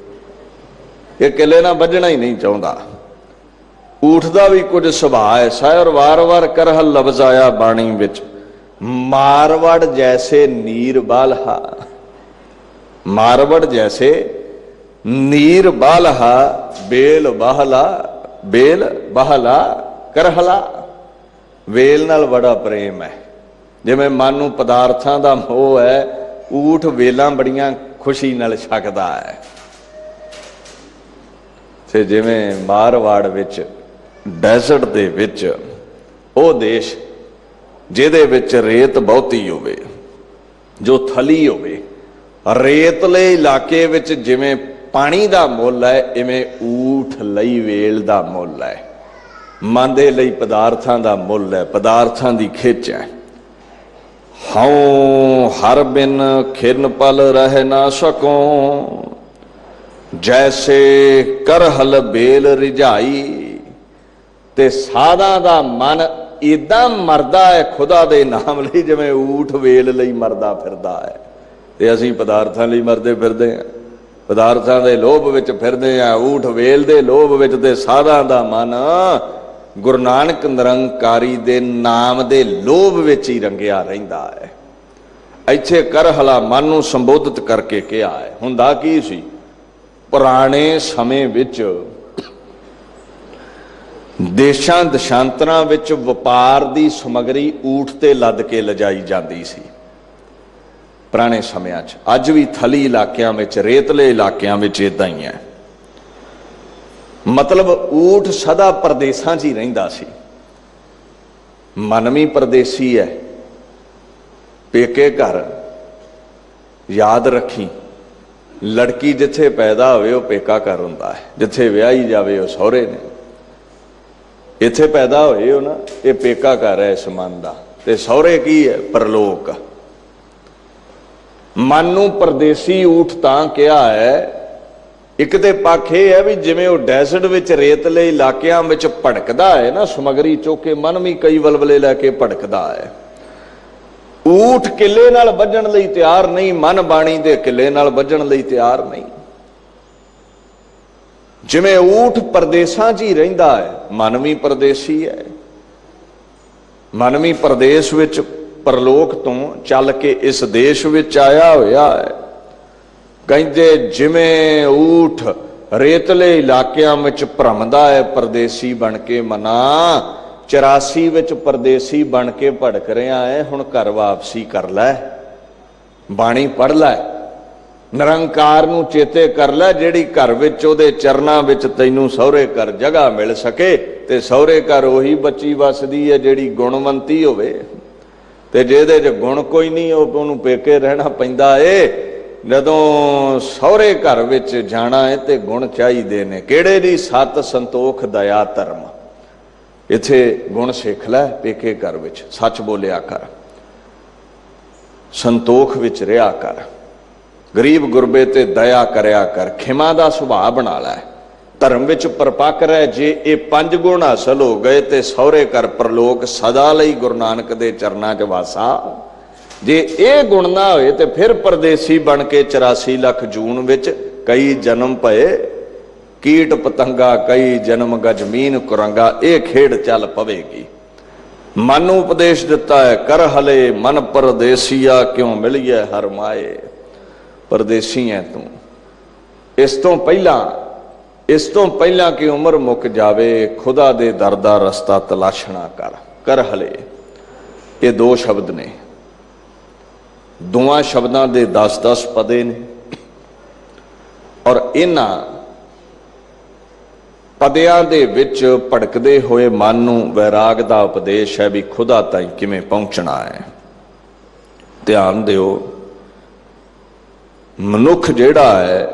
Speaker 2: ये किले ना बजना ही नहीं चाहता। ऊठ दा भी कुछ सुभाव है। शायर वार वार करहल लफ्ज आया बाणी विच। मारवड़ जैसे नीर बालहा, मारवड़ जैसे नीर बालहा, बेल बहला, बेल बहला करहला। वेल नाल बड़ा प्रेम है। जिवें मन नूं पदार्थां दा मोह है, ऊठ वेलां बड़ियां खुशी नाल छकदा है। ते जिवें मारवाड़ विच ਡੈਜ਼ਰਟ ਦੇ ਵਿੱਚ ਉਹ ਦੇਸ਼ ਜਿਹਦੇ ਵਿੱਚ ਰੇਤ ਬਹੁਤੀ ਹੋਵੇ, ਜੋ ਥਲੀ ਹੋਵੇ। ਰੇਤਲੇ ਇਲਾਕੇ ਵਿੱਚ ਜਿਵੇਂ ਪਾਣੀ ਦਾ ਮੁੱਲ ਹੈ, ਇਵੇਂ ਊਠ ਲਈ ਵੇਲ ਦਾ ਮੁੱਲ ਹੈ। ਮਨ ਦੇ ਲਈ ਪਦਾਰਥਾਂ ਦਾ ਮੁੱਲ ਹੈ, ਪਦਾਰਥਾਂ ਦੀ ਖਿੱਚ ਹੈ। ਹਉ ਹਰ ਬਿਨ ਖਿਰਨ ਪਲ ਰਹਿ ਨਾ ਸਕੋ, ਜੈਸੇ ਕਰਹਲ ਬੇਲ ਰਿਝਾਈ। ਤੇ ਸਾਧਾਂ ਦਾ ਮਨ ਇਦਾਂ ਮਰਦਾ ਹੈ ਖੁਦਾ ਦੇ ਨਾਮ ਲਈ, ਜਿਵੇਂ ਊਠ ਵੇਲ ਲਈ ਮਰਦਾ ਫਿਰਦਾ ਹੈ। ਤੇ ਅਸੀਂ ਪਦਾਰਥਾਂ ਲਈ ਮਰਦੇ ਫਿਰਦੇ ਹਾਂ, ਪਦਾਰਥਾਂ ਦੇ ਲੋਭ ਵਿੱਚ ਫਿਰਦੇ ਹਾਂ, ਊਠ ਵੇਲ ਦੇ ਲੋਭ ਵਿੱਚ। ਤੇ ਸਾਧਾਂ ਦਾ ਮਨ ਗੁਰੂ ਨਾਨਕ ਨਿਰੰਕਾਰੀ ਦੇ ਨਾਮ ਦੇ ਲੋਭ ਵਿੱਚ ਹੀ ਰੰਗਿਆ ਰਹਿੰਦਾ ਹੈ। ਇੱਥੇ ਕਰਹਲਾ ਮਨ ਨੂੰ ਸੰਬੋਧਿਤ ਕਰਕੇ ਕਿਹਾ ਹੈ। ਹੁੰਦਾ ਕੀ ਸੀ? ਪੁਰਾਣੇ ਸਮੇਂ ਵਿੱਚ ਦੇਸ਼ਾਂ ਦਸ਼ਾਂਤਰਾਂ ਵਿੱਚ ਵਪਾਰ ਦੀ ਸਮੱਗਰੀ ਊਠ ਤੇ ਲੱਦ ਕੇ ਲਿਜਾਈ ਜਾਂਦੀ ਸੀ ਪੁਰਾਣੇ ਸਮਿਆਂ 'ਚ। ਅੱਜ ਵੀ ਥਲੀ ਇਲਾਕਿਆਂ ਵਿੱਚ, ਰੇਤਲੇ ਇਲਾਕਿਆਂ ਵਿੱਚ ਇਦਾਂ ਹੀ ਹੈ। ਮਤਲਬ ਊਠ ਸਦਾ ਪਰਦੇਸਾਂ 'ਚ ਹੀ ਰਹਿੰਦਾ ਸੀ। ਮਨ ਵੀ ਪਰਦੇਸੀ ਹੈ। ਪੇਕੇ ਘਰ ਯਾਦ ਰੱਖੀ, ਲੜਕੀ ਜਿੱਥੇ ਪੈਦਾ ਹੋਵੇ ਉਹ ਪੇਕਾ ਘਰ ਹੁੰਦਾ ਹੈ, ਜਿੱਥੇ ਵਿਆਹੀ ਜਾਵੇ ਉਹ ਸਹੁਰੇ ਨੇ। ਇੱਥੇ ਪੈਦਾ ਹੋਏ ਹੋ ਨਾ, ਇਹ ਪੇਕਾ ਘਰ ਹੈ ਇਸ ਮਨ ਦਾ। ਤੇ ਸਹੁਰੇ ਕੀ ਹੈ? ਪਰਲੋਕ। ਮਨ ਨੂੰ ਪਰਦੇਸੀ ਊਠ ਤਾਂ ਕਿਹਾ ਹੈ। ਇੱਕ ਤੇ ਪੱਖ ਇਹ ਹੈ ਵੀ ਜਿਵੇਂ ਉਹ ਡੈਜ਼ਰਟ ਵਿੱਚ, ਰੇਤਲੇ ਇਲਾਕਿਆਂ ਵਿੱਚ ਭੜਕਦਾ ਹੈ ਨਾ ਸਮੱਗਰੀ ਚੁੱਕ ਕੇ, ਮਨ ਵੀ ਕਈ ਵਲਵਲੇ ਲੈ ਕੇ ਭੜਕਦਾ ਹੈ। ਊਠ ਕਿੱਲੇ ਨਾਲ ਵੱਜਣ ਲਈ ਤਿਆਰ ਨਹੀਂ, ਮਨ ਬਾਣੀ ਦੇ ਕਿੱਲੇ ਨਾਲ ਵੱਜਣ ਲਈ ਤਿਆਰ ਨਹੀਂ। ਜਿਵੇਂ ਊਠ ਪਰਦੇਸਾਂ 'ਚ ਹੀ ਰਹਿੰਦਾ ਹੈ, ਮਨ ਵੀ ਪਰਦੇਸੀ ਹੈ। ਮਨ ਵੀ ਪਰਦੇਸ ਵਿੱਚ ਪਰਲੋਕ ਤੋਂ ਚੱਲ ਕੇ ਇਸ ਦੇਸ਼ ਵਿੱਚ ਆਇਆ ਹੋਇਆ ਹੈ। ਕਹਿੰਦੇ ਜਿਵੇਂ ਊਠ ਰੇਤਲੇ ਇਲਾਕਿਆਂ ਵਿੱਚ ਭਰਮਦਾ ਹੈ ਪਰਦੇਸੀ ਬਣ ਕੇ, ਮਨਾ 84 ਵਿੱਚ ਪਰਦੇਸੀ ਬਣ ਕੇ ਭੜਕ ਰਿਹਾ ਹੈ। ਹੁਣ ਘਰ ਵਾਪਸੀ ਕਰ ਲੈ, ਬਾਣੀ ਪੜ੍ਹ ਲੈ, ਨਿਰੰਕਾਰ ਨੂੰ ਚੇਤੇ ਕਰ ਲੈ, ਜਿਹੜੀ ਘਰ ਵਿੱਚ ਉਹਦੇ ਚਰਨਾਂ ਵਿੱਚ ਤੈਨੂੰ ਸਹੁਰੇ ਘਰ ਜਗ੍ਹਾ ਮਿਲ ਸਕੇ। ਤੇ ਸਹੁਰੇ ਘਰ ਉਹੀ ਬੱਚੀ ਵਸਦੀ ਹੈ ਜਿਹੜੀ ਗੁਣਵੰਤੀ ਹੋਵੇ। ਤੇ ਜਿਹਦੇ 'ਚ ਗੁਣ ਕੋਈ ਨਹੀਂ, ਉਹਨੂੰ ਪੇਕੇ ਰਹਿਣਾ ਪੈਂਦਾ ਏ। ਜਦੋਂ ਸਹੁਰੇ ਘਰ ਵਿੱਚ ਜਾਣਾ ਹੈ ਤੇ ਗੁਣ ਚਾਹੀਦੇ ਨੇ। ਕਿਹੜੇ ਦੀ? ਸਤ, ਸੰਤੋਖ, ਦਇਆ, ਧਰਮ। ਇੱਥੇ ਗੁਣ ਸਿੱਖ ਲੈ ਪੇਕੇ ਘਰ ਵਿੱਚ। ਸੱਚ ਬੋਲਿਆ ਕਰ, ਸੰਤੋਖ ਵਿੱਚ ਰਿਹਾ ਕਰ, ਗਰੀਬ ਗੁਰਬੇ ਤੇ ਦਇਆ ਕਰਿਆ ਕਰ, ਖਿਮਾ ਦਾ ਸੁਭਾਅ ਬਣਾ ਲੈ, ਧਰਮ ਵਿੱਚ ਪਰਪੱਕ ਰਹਿ। ਜੇ ਇਹ 5 ਗੁਣ ਹਾਸਲ ਹੋ ਗਏ ਤੇ ਸਹੁਰੇ ਘਰ ਪਰਲੋਕ ਸਦਾ ਲਈ ਗੁਰੂ ਨਾਨਕ ਦੇ ਚਰਨਾਂ 'ਚ ਵਾਸਾ। ਜੇ ਇਹ ਗੁਣ ਨਾ ਹੋਏ ਤੇ ਫਿਰ ਪਰਦੇਸੀ ਬਣ ਕੇ 84 ਲੱਖ ਜੂਨ ਵਿੱਚ ਕਈ ਜਨਮ ਭਏ, ਕੀਟ ਪਤੰਗਾ ਕਈ ਜਨਮ ਗਜਮੀਨ ਕੁਰੰਗਾ। ਇਹ ਖੇਡ ਚੱਲ ਪਵੇਗੀ। ਮਨ ਨੂੰ ਉਪਦੇਸ਼ ਦਿੱਤਾ ਹੈ, ਕਰ ਹਲੇ ਮਨ ਪਰਦੇਸੀਆ ਕਿਉਂ ਮਿਲੀਏ ਹਰ ਮਾਏ। ਪਰਦੇਸੀ ਹੈ ਤੂੰ। ਇਸ ਤੋਂ ਪਹਿਲਾਂ ਕਿ ਉਮਰ ਮੁੱਕ ਜਾਵੇ, ਖੁਦਾ ਦੇ ਦਰ ਦਾ ਰਸਤਾ ਤਲਾਸ਼ਣਾ ਕਰ ਹਲੇ। ਇਹ 2 ਸ਼ਬਦ ਨੇ। ਦੋਵਾਂ ਸ਼ਬਦਾਂ ਦੇ 10-10 ਪਦੇ ਨੇ। ਔਰ ਇਹਨਾਂ ਪਦਿਆਂ ਦੇ ਵਿੱਚ ਭੜਕਦੇ ਹੋਏ ਮਨ ਨੂੰ ਵੈਰਾਗ ਦਾ ਉਪਦੇਸ਼ ਹੈ ਵੀ ਖੁਦਾ ਤਾਈਂ ਕਿਵੇਂ ਪਹੁੰਚਣਾ ਹੈ। ਧਿਆਨ ਦਿਓ, ਮਨੁੱਖ ਜਿਹੜਾ ਹੈ,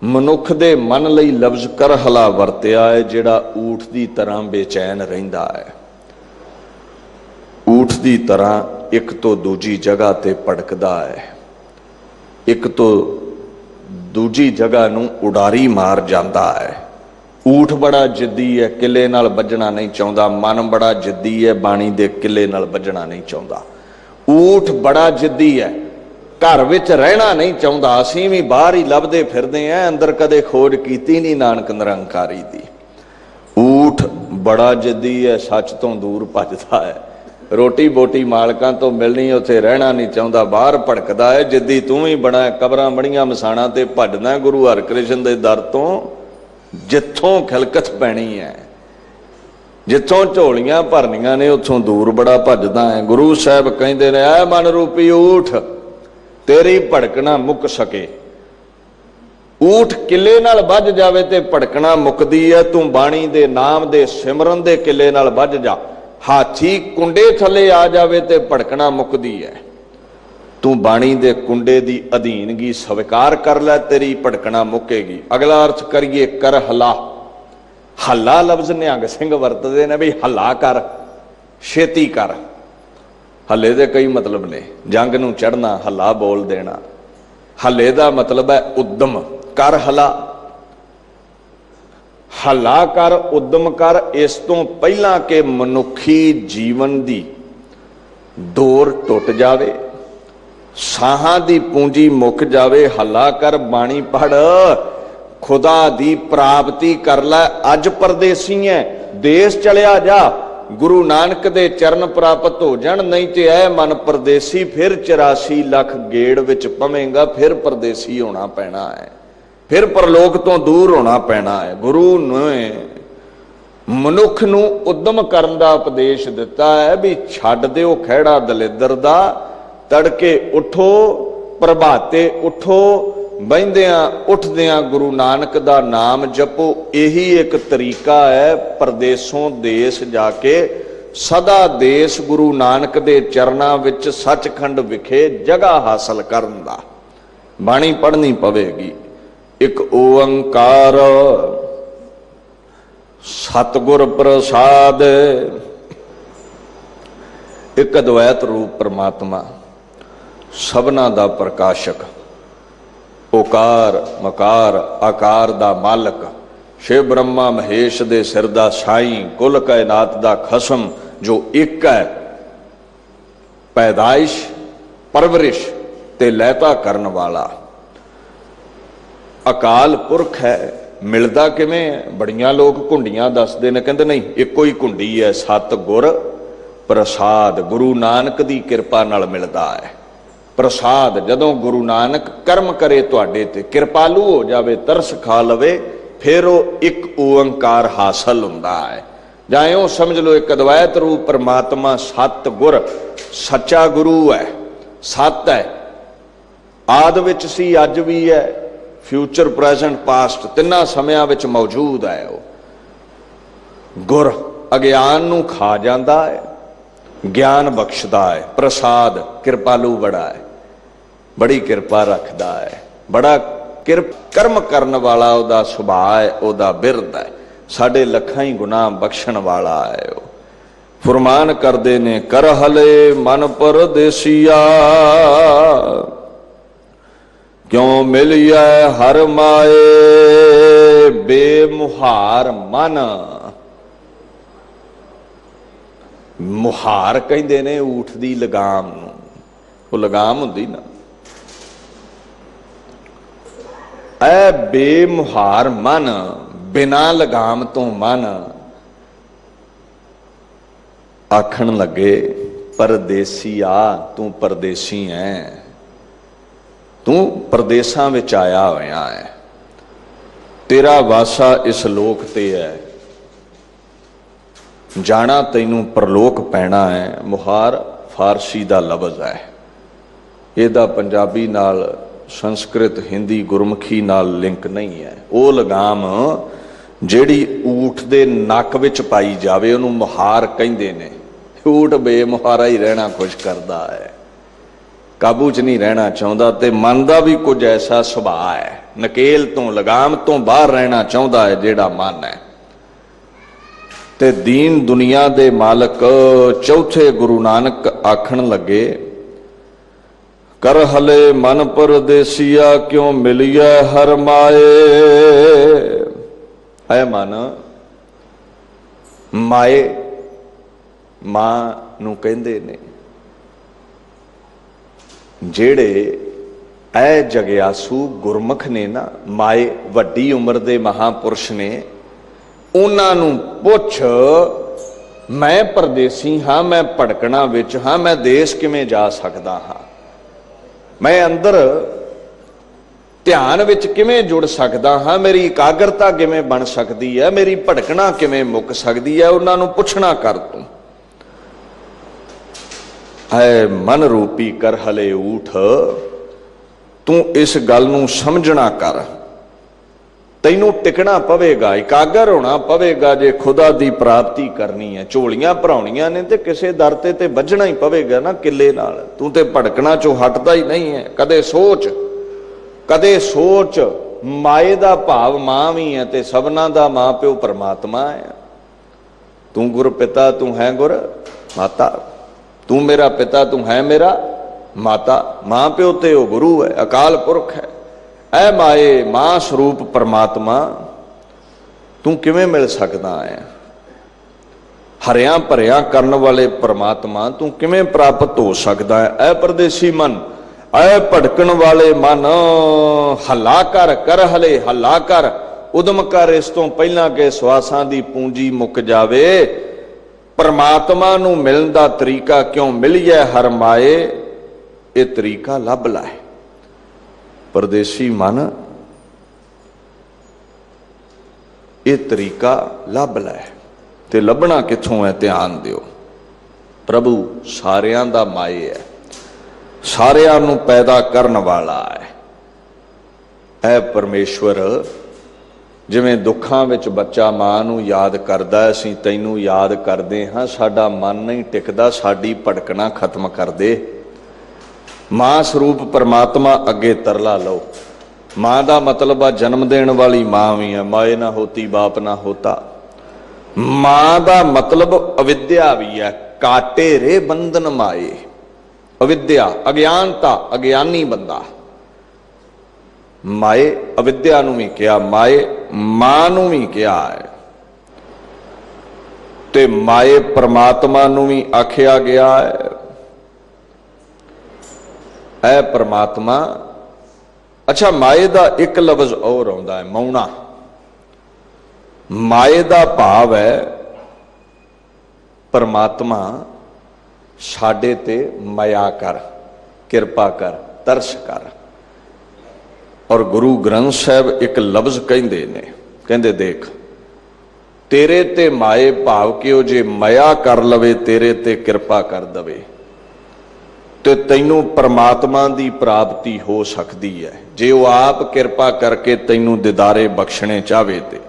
Speaker 2: ਮਨੁੱਖ ਦੇ ਮਨ ਲਈ ਲਫ਼ਜ਼ ਕਰਹਲਾ ਵਰਤਿਆ ਹੈ, ਜਿਹੜਾ ਊਠ ਦੀ ਤਰ੍ਹਾਂ ਬੇਚੈਨ ਰਹਿੰਦਾ ਹੈ। ਊਠ ਦੀ ਤਰ੍ਹਾਂ ਇੱਕ ਤੋਂ ਦੂਜੀ ਜਗ੍ਹਾ ਤੇ ਭੜਕਦਾ ਹੈ, ਇੱਕ ਤੋਂ ਦੂਜੀ ਜਗ੍ਹਾ ਨੂੰ ਉਡਾਰੀ ਮਾਰ ਜਾਂਦਾ ਹੈ। ਊਠ ਬੜਾ ਜਿੱਦੀ ਹੈ, ਕਿੱਲੇ ਨਾਲ ਵੱਜਣਾ ਨਹੀਂ ਚਾਹੁੰਦਾ। ਮਨ ਬੜਾ ਜਿੱਦੀ ਹੈ, ਬਾਣੀ ਦੇ ਕਿੱਲੇ ਨਾਲ ਵੱਜਣਾ ਨਹੀਂ ਚਾਹੁੰਦਾ। ਊਠ ਬੜਾ ਜਿੱਦੀ ਹੈ, ਘਰ ਵਿੱਚ ਰਹਿਣਾ ਨਹੀਂ ਚਾਹੁੰਦਾ। ਅਸੀਂ ਵੀ ਬਾਹਰ ਹੀ ਲੱਭਦੇ ਫਿਰਦੇ ਆਂ, ਅੰਦਰ ਕਦੇ ਖੋਜ ਕੀਤੀ ਨਹੀਂ ਨਾਨਕ ਨਿਰੰਕਾਰੀ ਦੀ। ਊਠ ਬੜਾ ਜਿੱਦੀ ਹੈ, ਸੱਚ ਤੋਂ ਦੂਰ ਭੱਜਦਾ ਹੈ। ਰੋਟੀ ਬੋਟੀ ਮਾਲਕਾਂ ਤੋਂ ਮਿਲਣੀ, ਉੱਥੇ ਰਹਿਣਾ ਨਹੀਂ ਚਾਹੁੰਦਾ, ਬਾਹਰ ਭੜਕਦਾ ਹੈ। ਜਿੱਦੀ ਤੂੰ ਵੀ ਬਣਾ, ਕਬਰਾਂ ਬਣੀਆਂ ਮਸਾਣਾ ਤੇ ਭੱਜਣਾ ਗੁਰੂ ਹਰਕ੍ਰਿਸ਼ਨ ਦੇ ਦਰ ਤੋਂ, ਜਿੱਥੋਂ ਖਿਲਕਤ ਪੈਣੀ ਹੈ, ਜਿੱਥੋਂ ਝੋਲੀਆਂ ਭਰਨੀਆਂ ਨੇ, ਉੱਥੋਂ ਦੂਰ ਬੜਾ ਭੱਜਦਾ ਹੈ। ਗੁਰੂ ਸਾਹਿਬ ਕਹਿੰਦੇ ਨੇ, ਐ ਮਨ ਰੂਪੀ ਊਠ, ਤੇਰੀ ਭੜਕ ਨਾ ਮੁੱਕ ਸਕੇ। ਊਠ ਕਿੱਲੇ ਨਾਲ ਵੱਜ ਜਾਵੇ ਤੇ ਭੜਕਣਾ ਮੁੱਕਦੀ ਹੈ, ਤੂੰ ਬਾਣੀ ਦੇ ਨਾਮ ਦੇ ਸਿਮਰਨ ਦੇ ਕਿੱਲੇ ਨਾਲ ਵੱਜ ਜਾ। ਹਾਥੀ ਕੁੰਡੇ ਥੱਲੇ ਆ ਜਾਵੇ ਤੇ ਭੜਕਣਾ ਮੁੱਕਦੀ ਹੈ, ਤੂੰ ਬਾਣੀ ਦੇ ਕੁੰਡੇ ਦੀ ਅਧੀਨਗੀ ਸਵੀਕਾਰ ਕਰ ਲੈ, ਤੇਰੀ ਭੜਕਣਾ ਮੁੱਕੇਗੀ। ਅਗਲਾ ਅਰਥ ਕਰੀਏ ਕਰ ਹਲਾ। ਹੱਲਾ ਲਫ਼ਜ਼ ਨਿਹੰਗ ਸਿੰਘ ਵਰਤਦੇ ਨੇ ਵੀ ਹੱਲਾ ਕਰ, ਛੇਤੀ ਕਰ। ਹੱਲੇ ਦੇ ਕਈ ਮਤਲਬ ਨੇ, ਜੰਗ ਨੂੰ ਚੜ੍ਹਨਾ, ਹੱਲਾ ਬੋਲ ਦੇਣਾ। ਹੱਲੇ ਦਾ ਮਤਲਬ ਹੈ ਉਦਮ, ਕਰ ਹਲਾ, ਹੱਲਾ ਕਰ, ਉਦਮ ਕਰ। ਇਸ ਤੋਂ ਪਹਿਲਾਂ ਕਿ ਮਨੁੱਖੀ ਜੀਵਨ ਦੀ ਡੋਰ ਟੁੱਟ ਜਾਵੇ, ਸਾਹਾਂ ਦੀ ਪੂੰਜੀ ਮੁੱਕ ਜਾਵੇ, ਹੱਲਾ ਕਰ, ਬਾਣੀ ਪੜ੍ਹ, ਖੁਦਾ ਦੀ ਪ੍ਰਾਪਤੀ ਕਰ ਲੈ। ਅੱਜ ਪਰਦੇਸੀ ਹੈ, ਦੇਸ਼ ਚਲਿਆ ਜਾ, ਗੁਰੂ ਨਾਨਕ ਦੇ ਚਰਨ ਪ੍ਰਾਪਤ ਹੋ ਜਾਣ, ਨਹੀਂ ਤੇ ਐ ਮਨ ਪਰਦੇਸੀ, ਫਿਰ 84 ਲੱਖ ਗੇੜ ਵਿੱਚ ਪਵੇਂਗਾ, ਫਿਰ ਪਰਦੇਸੀ ਹੋਣਾ ਪੈਣਾ ਹੈ, ਫਿਰ ਪਰਲੋਕ ਤੋਂ ਦੂਰ ਹੋਣਾ ਪੈਣਾ ਹੈ। ਗੁਰੂ ਨੇ ਮਨੁੱਖ ਨੂੰ ਉਦਮ ਕਰਨ ਦਾ ਉਪਦੇਸ਼ ਦਿੱਤਾ ਹੈ ਵੀ ਛੱਡ ਦਿਓ ਖਹਿੜਾ ਦਲਿੱਦਰ ਦਾ, ਤੜਕੇ ਉਠੋ, ਪ੍ਰਭਾਤੇ ਉਠੋ, ਬਹਿੰਦਿਆਂ ਉੱਠਦਿਆਂ ਗੁਰੂ ਨਾਨਕ ਦਾ ਨਾਮ ਜਪੋ। ਇਹੀ ਇੱਕ ਤਰੀਕਾ ਹੈ ਪਰਦੇਸੋਂ ਦੇਸ਼ ਜਾ ਕੇ ਸਦਾ ਦੇਸ਼ ਗੁਰੂ ਨਾਨਕ ਦੇ ਚਰਨਾਂ ਵਿੱਚ ਸੱਚਖੰਡ ਵਿਖੇ ਜਗ੍ਹਾ ਹਾਸਲ ਕਰਨ ਦਾ। ਬਾਣੀ ਪੜ੍ਹਨੀ ਪਵੇਗੀ। ਇੱਕ ਓੰਕਾਰ ਸਤਿਗੁਰ ਪ੍ਰਸਾਦ, ਇੱਕ ਅਦਵੈਤ ਰੂਪ ਪਰਮਾਤਮਾ, ਸਭਨਾ ਦਾ ਪ੍ਰਕਾਸ਼ਕ, ਓਕਾਰ ਮਕਾਰ ਆਕਾਰ ਦਾ ਮਾਲਕ, ਸ਼ਿਵ ਬ੍ਰਹਮਾ ਮਹੇਸ਼ ਦੇ ਸਿਰ ਦਾ ਸਾਈਂ, ਕੁੱਲ ਕਾਇਨਾਤ ਦਾ ਖਸਮ ਜੋ ਇੱਕ ਹੈ, ਪੈਦਾਇਸ਼, ਪਰਵਰਿਸ਼ ਤੇ ਲਹਿਤਾ ਕਰਨ ਵਾਲਾ। ਅਕਾਲ ਪੁਰਖ ਹੈ। ਮਿਲਦਾ ਕਿਵੇਂ ਹੈ? ਬੜੀਆਂ ਲੋਕ ਘੁੰਡੀਆਂ ਦੱਸਦੇ ਨੇ, ਕਹਿੰਦੇ ਨਹੀਂ ਇੱਕੋ ਹੀ ਘੁੰਡੀ ਹੈ, ਸਤਿਗੁਰ ਪ੍ਰਸਾਦ, ਗੁਰੂ ਨਾਨਕ ਦੀ ਕਿਰਪਾ ਨਾਲ ਮਿਲਦਾ ਹੈ ਪ੍ਰਸਾਦ। ਜਦੋਂ ਗੁਰੂ ਨਾਨਕ ਕਰਮ ਕਰੇ ਤੁਹਾਡੇ ਤੇ, ਕਿਰਪਾਲੂ ਹੋ ਜਾਵੇ, ਤਰਸ ਖਾ ਲਵੇ, ਫਿਰ ਉਹ ਇੱਕ ਓੰਕਾਰ ਹਾਸਲ ਹੁੰਦਾ ਹੈ। ਜਾਂ ਇਉਂ ਸਮਝ ਲਓ ਇੱਕ ਅਦਵੈਤ ਰੂਪ ਪਰਮਾਤਮਾ ਸਤਿਗੁਰ, ਸੱਚਾ ਗੁਰੂ ਹੈ, ਸੱਤ ਹੈ, ਆਦ ਵਿੱਚ ਸੀ, ਅੱਜ ਵੀ ਹੈ, ਫਿਊਚਰ, ਪ੍ਰੈਜ਼ੈਂਟ, ਪਾਸਟ, ਤਿੰਨਾਂ ਸਮਿਆਂ ਵਿੱਚ ਮੌਜੂਦ ਹੈ। ਉਹ ਗੁਰ ਅਗਿਆਨ ਨੂੰ ਖਾ ਜਾਂਦਾ ਹੈ, ਗਿਆਨ ਬਖਸ਼ਦਾ ਹੈ। ਪ੍ਰਸਾਦ, ਕਿਰਪਾਲੂ ਬੜਾ ਹੈ, ਬੜੀ ਕਿਰਪਾ ਰੱਖਦਾ ਹੈ, ਬੜਾ ਕਰਮ ਕਰਨ ਵਾਲਾ ਉਹਦਾ ਸੁਭਾਅ ਹੈ, ਉਹਦਾ ਬਿਰਦ ਹੈ। ਸਾਡੇ ਲੱਖਾਂ ਹੀ ਗੁਨਾਹ ਬਖਸ਼ਣ ਵਾਲਾ ਹੈ। ਉਹ ਫਰਮਾਨ ਕਰਦੇ ਨੇ, ਕਰ ਹਲੇ ਮਨ ਪਰਦੇਸੀਆ, ਕਿਉਂ ਮਿਲਿਆ ਹਰ ਮਾਏ, ਬੇਮੁਹਾਰ ਮਨ। ਮੁਹਾਰ ਕਹਿੰਦੇ ਨੇ ਊਠ ਦੀ ਲਗਾਮ ਨੂੰ, ਉਹ ਲਗਾਮ ਹੁੰਦੀ ਨਾ, ਐ ਬੇਮੁਹਾਰ ਮਨ, ਬਿਨਾ ਲਗਾਮ ਤੋਂ ਮਨ। ਆਖਣ ਲੱਗੇ ਪਰਦੇਸੀ ਆ, ਤੂੰ ਪਰਦੇਸੀ ਐ, ਤੂੰ ਪਰਦੇਸਾਂ ਵਿੱਚ ਆਇਆ ਹੋਇਆ ਹੈ, ਤੇਰਾ ਵਾਸਾ ਇਸ ਲੋਕ ਤੇ ਹੈ, ਜਾਣਾ ਤੈਨੂੰ ਪਰਲੋਕ ਪੈਣਾ ਹੈ। ਮੁਹਾਰ ਫਾਰਸੀ ਦਾ ਲਫ਼ਜ਼ ਹੈ, ਇਹਦਾ ਪੰਜਾਬੀ ਨਾਲ, ਸੰਸਕ੍ਰਿਤ, ਹਿੰਦੀ, ਗੁਰਮੁਖੀ ਨਾਲ ਲਿੰਕ ਨਹੀਂ ਹੈ। ਉਹ ਲਗਾਮ ਜਿਹੜੀ ਊਠ ਦੇ ਨੱਕ ਵਿੱਚ ਪਾਈ ਜਾਵੇ ਉਹਨੂੰ ਮੁਹਾਰ ਕਹਿੰਦੇ ਨੇ। ਊਠ ਬੇਮੁਹਾਰਾ ਹੀ ਰਹਿਣਾ ਖੁਸ਼ ਕਰਦਾ ਹੈ, ਕਾਬੂ 'ਚ ਨਹੀਂ ਰਹਿਣਾ ਚਾਹੁੰਦਾ, ਤੇ ਮਨ ਦਾ ਵੀ ਕੁਝ ਐਸਾ ਸੁਭਾਅ ਹੈ, ਨਕੇਲ ਤੋਂ, ਲਗਾਮ ਤੋਂ ਬਾਹਰ ਰਹਿਣਾ ਚਾਹੁੰਦਾ ਹੈ ਜਿਹੜਾ ਮਨ ਹੈ। ਤੇ ਦੀਨ ਦੁਨੀਆ ਦੇ ਮਾਲਕ ਚੌਥੇ ਗੁਰੂ ਨਾਨਕ ਆਖਣ ਲੱਗੇ, ਕਰ ਹਲੇ ਮਨ ਪਰਦੇਸੀਆ, ਕਿਉਂ ਮਿਲਿਆ ਹਰ ਮਾਏ। ਐ ਮਨ, ਮਾਏ ਮਾਂ ਨੂੰ ਕਹਿੰਦੇ ਨੇ, ਜਿਹੜੇ ਐ ਜਗਿਆਸੂ ਗੁਰਮੁਖ ਨੇ ਨਾ, ਮਾਏ ਵੱਡੀ ਉਮਰ ਦੇ ਮਹਾਂਪੁਰਸ਼ ਨੇ, ਉਹਨਾਂ ਨੂੰ ਪੁੱਛ, ਮੈਂ ਪਰਦੇਸੀ ਹਾਂ, ਮੈਂ ਭਟਕਣਾ ਵਿੱਚ ਹਾਂ, ਮੈਂ ਦੇਸ਼ ਕਿਵੇਂ ਜਾ ਸਕਦਾ ਹਾਂ, ਮੈਂ ਅੰਦਰ ਧਿਆਨ ਵਿੱਚ ਕਿਵੇਂ ਜੁੜ ਸਕਦਾ ਹਾਂ, ਮੇਰੀ ਇਕਾਗਰਤਾ ਕਿਵੇਂ ਬਣ ਸਕਦੀ ਹੈ, ਮੇਰੀ ਭਟਕਣਾ ਕਿਵੇਂ ਮੁੱਕ ਸਕਦੀ ਹੈ। ਉਹਨਾਂ ਨੂੰ ਪੁੱਛਣਾ ਕਰ ਤੂੰ। ਹੈ ਮਨ ਰੂਪੀ ਕਰ ਹਲੇ ਊਠ, ਤੂੰ ਇਸ ਗੱਲ ਨੂੰ ਸਮਝਣਾ ਕਰ तैनू टिकना पवेगा, एकागर होना पवेगा। जे खुदा दी प्राप्ति करनी है, झोलियां भराउणियां ने ते किसे दर ते बजना ही पवेगा ना किले नाल। तू ते भड़कना चो हटदा ही नहीं है। कदे सोच माए दा भाव मां भी है ते सबना दा मां प्यो परमात्मा है। तू गुर पिता, तू है गुर माता। तू मेरा पिता, तू है मेरा माता। मां प्यो ते ओ गुरु है, अकाल पुरख है। ऐ माए मां स्वरूप परमात्मा तू किवें मिल सकदा है? हरियां भरियां करन वाले परमात्मा तू किवें प्राप्त हो सकदा है? ऐ परदेसी मन, ऐ भड़कन वाले मन, हला कर हले हला कर, उदम कर इस तो पहला के सवासां दी पूंजी मुक जावे। परमात्मा नू मिलण दा तरीका क्यों मिलिए हर माए, ये तरीका लभ लै। परदेसी मन ये तरीका लभ लै। ते लभना किथों है? ध्यान दिओ। प्रभु सारियां दा माए है, सारियां नू पैदा करन वाला है। ऐ परमेश्वर जिवें दुखां विच बच्चा मां नू याद करदा, असीं तैनू याद करदे हां। साडा मन नहीं टिकदा, साडी भड़कना खत्म कर दे। मां स्वरूप परमात्मा अगे तरला लो। मां दा मतलब आ जन्म देण वाली मां भी है। माए ना होती बाप ना होता। मां दा मतलब अविद्या भी है। काटे रे बंधन माए, अविद्या अज्ञानता, अज्ञानी बंदा। माए अविद्या नू भी कहा, माए मां नू भी कहा है। ते माए परमात्मा नू भी आखिया गया है। ऐ परमात्मा। अच्छा, माए दा एक लफ्ज और आउंदा है, मौना। माए दा भाव है परमात्मा साडे ते माया कर, किरपा कर, तरस कर। और गुरु ग्रंथ साहब एक लफ्ज कहंदे ने, कहंदे देख तेरे ते माए भाव कि जे माया कर लवे, तेरे ते किरपा कर दवे ते तैनू परमात्मा दी प्राप्ति हो सकती है। जे वो आप किरपा करके तैनू दिदारे बख्शने चाहे ते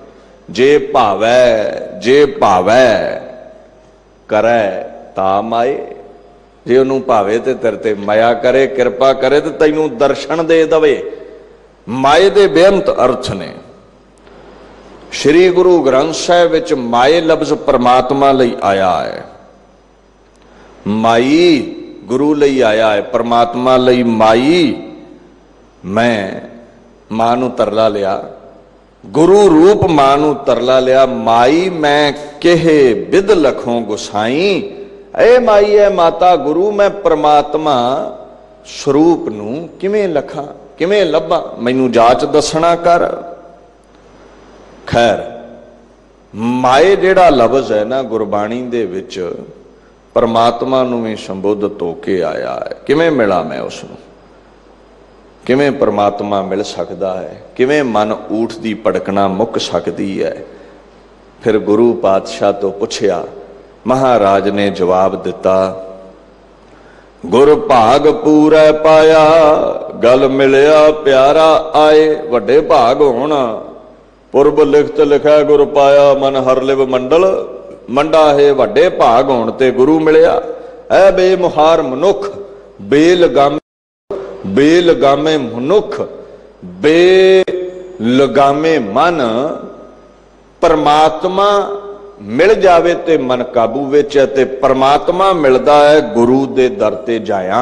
Speaker 2: जे भावै करे ता माए। जे उन्हों भावे ते तेरे ते माया करे, किरपा करे तो तैनू दर्शन दे दवे। माए दे बेअंत अर्थ ने। श्री गुरु ग्रंथ साहिब विच माए लफ्ज परमात्मा लई आया है। माई गुरु लई आया है, परमात्मा लई माई। मैं मां नू तरला लिया, गुरु रूप मां नू तरला लिया। माई मैं केहे बिद लखों गुसाई। ए माई है माता गुरु, मैं परमात्मा स्वरूप नू किवें लखां, किवें लभां, मैनू जाच दसना कर। खैर, माए जेड़ा लफ्ज है ना गुरबाणी दे विच परमात्मा नू भी संबोधित होके आया है। किवें मिला मैं उसनू? किवें परमात्मा मिल सकता है? किवें मन ऊठ दी भड़कना मुक सकती है? फिर गुरु पातशाह तो पुछया। महाराज ने जवाब दिता, गुर भाग पूरा पाया, गल मिलिया प्यारा आए। वड्डे भाग होना, पुरब लिखत लिखा गुर पाया, मन हर लिव मंडल मंडा है। वड्डे भाग होण ते गुरु मिलिया। ऐ बेमुहार मनुख, बेलगामे मनुख, बेलगामे मन। परमात्मा मिल जावे ते मन काबू विच है, ते परमात्मा मिलदा है गुरु दे दर ते जाया।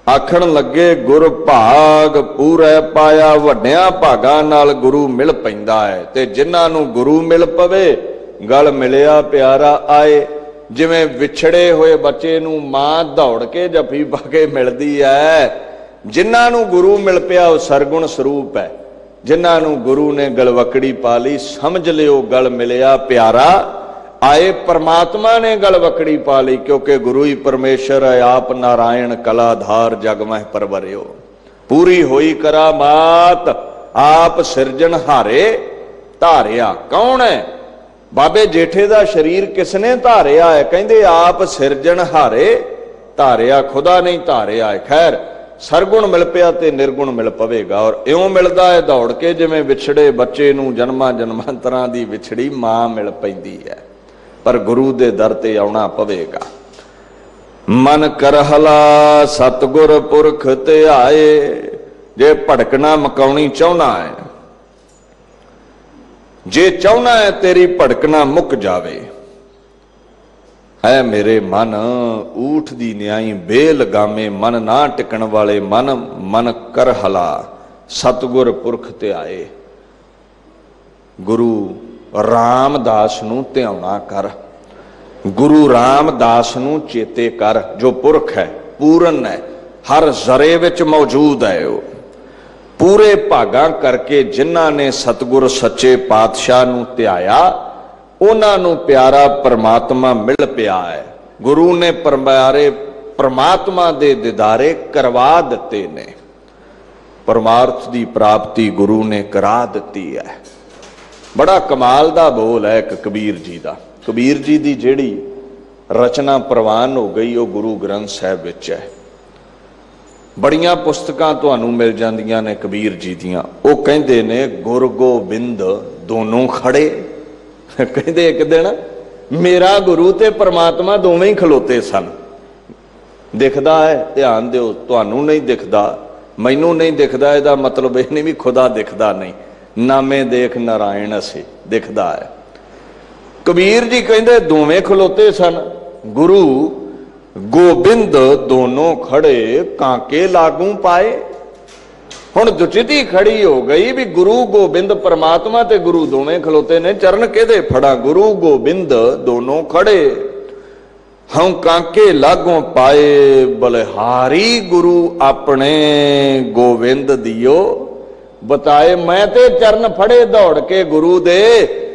Speaker 2: आखण लगे गुर भाग पूरा पाया, वड्डियां भागां नाल गुरु मिल पैंदा है। ते जिन्हां नूं गुरु मिल पवे, गल मिलिया प्यारा आए। जिवें विछड़े हुए बच्चे नूं मां दौड़ के जफी पा के मिलदी है, जिन्हां नूं गुरु मिल पिया वो सरगुण स्वरूप है। जिन्हां नूं गुरु ने गलवकड़ी पा ली, समझ लियो गल मिलिया प्यारा आए। परमात्मा ने गलवकड़ी पा ली, क्योंकि गुरु ही परमेश्वर है। आप नारायण कलाधार जग मह परवरियो। पूरी होई करामात, आप सिरजन हारे धारिया। कौन है? बाबे जेठे दा शरीर किसने धारिया है? कहंदे आप सिरजन हारे धारिया, खुदा नहीं धारिया है। खैर, सरगुण मिल पिया ते निर्गुण मिल पवेगा। और इउं मिलदा है दौड़ के जिवें विछड़े बच्चे नूं जन्मां जन्मांतरां दी विछड़ी मां मिल पैंदी है, पर गुरु दे दर ते आउणा पवेगा। मन करहला सतगुर पुरख ते आए, जे भड़कना मकाउणी चाहुंदा है, जे चाहुंदा है तेरी भड़कना मुक जावे, है मेरे मन ऊठ दी न्याई बेल गामे, मन ना टिकण वाले मन मन कर हला सतगुर पुरख ते आए। गुरु रामदास नूं ध्याना कर, गुरु रामदास नूं चेते कर, जो पुरख है, पूरन है, हर जरे विच मौजूद है। वो पूरे भागां करके जिन्हां ने सतगुर सच्चे पातशाह नूं ध्याया, उन्हां नूं प्यारा परमात्मा मिल पिया है। गुरु ने प्यारे परमात्मा दे दिदारे करवा दिते ने, परमार्थ दी प्राप्ति गुरु ने करा दिती है। बड़ा कमाल दा बोल है एक कबीर जी दा। कबीर जी दी जिहड़ी रचना प्रवान हो गई वो गुरु ग्रंथ साहिब विच है। बड़ियां पुस्तकां तुहानूं मिल जांदियां ने कबीर जी दियां। वो कहंदे ने गुर गोबिंद दोनों खड़े, कहते एक दिन मेरा गुरु ते परमात्मा दोवें ही खलोते सन। दिखदा है, ध्यान दिओ, तुहानूं नहीं दिखदा, मैनूं नहीं दिखदा, इहदा मतलब यह नहीं भी खुदा दिखदा नहीं, नामे देख नारायण असी दिखदा है। कबीर जी कहंदे दोवें खलोते सन, गुरु गोबिंद दोनों खड़े कांके लागू पाए। हुण दुचिति खड़ी हो गई भी गुरु गोबिंद परमात्मा ते गुरु दोवें खलोते ने, चरण केदे फड़ा, गुरु गोबिंद दोनों खड़े, हम कांके लागों पाए, बलिहारी गुरु अपने गोविंद दियो बताए। मैं ते चरण फड़े दौड़ के गुरु दे,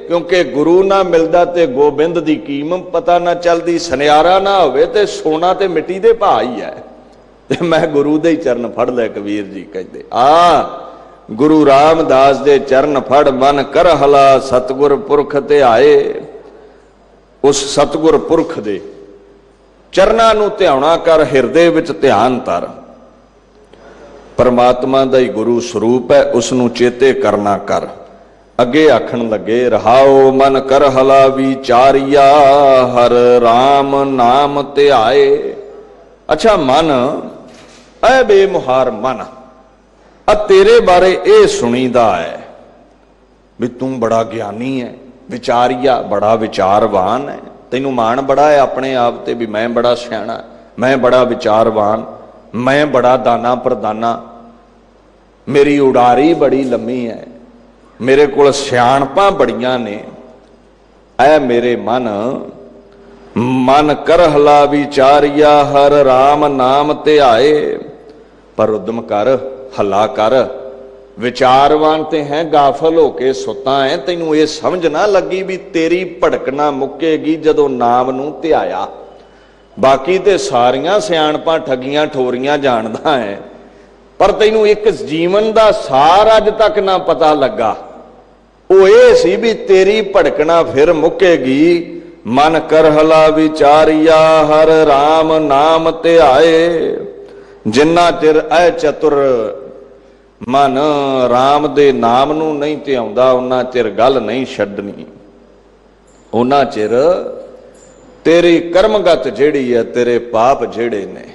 Speaker 2: क्योंकि गुरु ना मिलदा ते गोबिंद दी कीमत पता ना चलदी, सनियारा ना होवे ते सोना ते मिट्टी दे भाअ ही है, ते मैं गुरु दे चरण फड़ ले। कबीर जी कहते गुरु रामदास दे चरण फड़, मन कर हला सतगुर पुरख ते आए। उस सतगुर पुरख दे चरणां नूं ध्याना कर, हिरदे विच ध्यान तर। परमात्मा दा ही गुरु स्वरूप है, उसनूं चेते करना कर। अगे आखण लगे रहाओ, मन कर हला विचारिया, हर राम नाम ते आए। अच्छा मन, ऐ बेमुहार मन, तेरे बारे ये सुनीदा है भी तू बड़ा ज्ञानी है, विचारिया बड़ा विचारवान है, तेनू मान बड़ा है अपने आप ते भी मैं बड़ा सियाणा, मैं बड़ा विचारवान, मैं बड़ा दाना प्रदाना, मेरी उड़ारी बड़ी लम्मी है, मेरे कोल सियाणपां बड़ियां ने। ऐ मेरे मन, मन कर हला विचारिया, हर राम नाम ते आए। पर उद्यम कर, हला कर, विचारवान ते हैं, गाफल होके सुता है, तैनू ये समझ ना लगी भी तेरी भड़कना मुकेगी जदों नाम नूं ध्याया। बाकी ते सारियां सियाणपां ठगियां ठोरियां जानदा है, पर तैनू एक जीवन दा सार अज तक ना पता लगा। वो ये सी भी तेरी भड़कना फिर मुकेगी। मन कर हला विचारिया, हर राम नाम ते आए। जिन्ना चिर ऐ चतुर मन राम दे नाम नूं नहीं ध्याउंदा, उन्ना चिर गल नहीं छड्डनी, उन्ना चिर तेरी कर्मगत जिहड़ी है, तेरे पाप जिहड़े ने,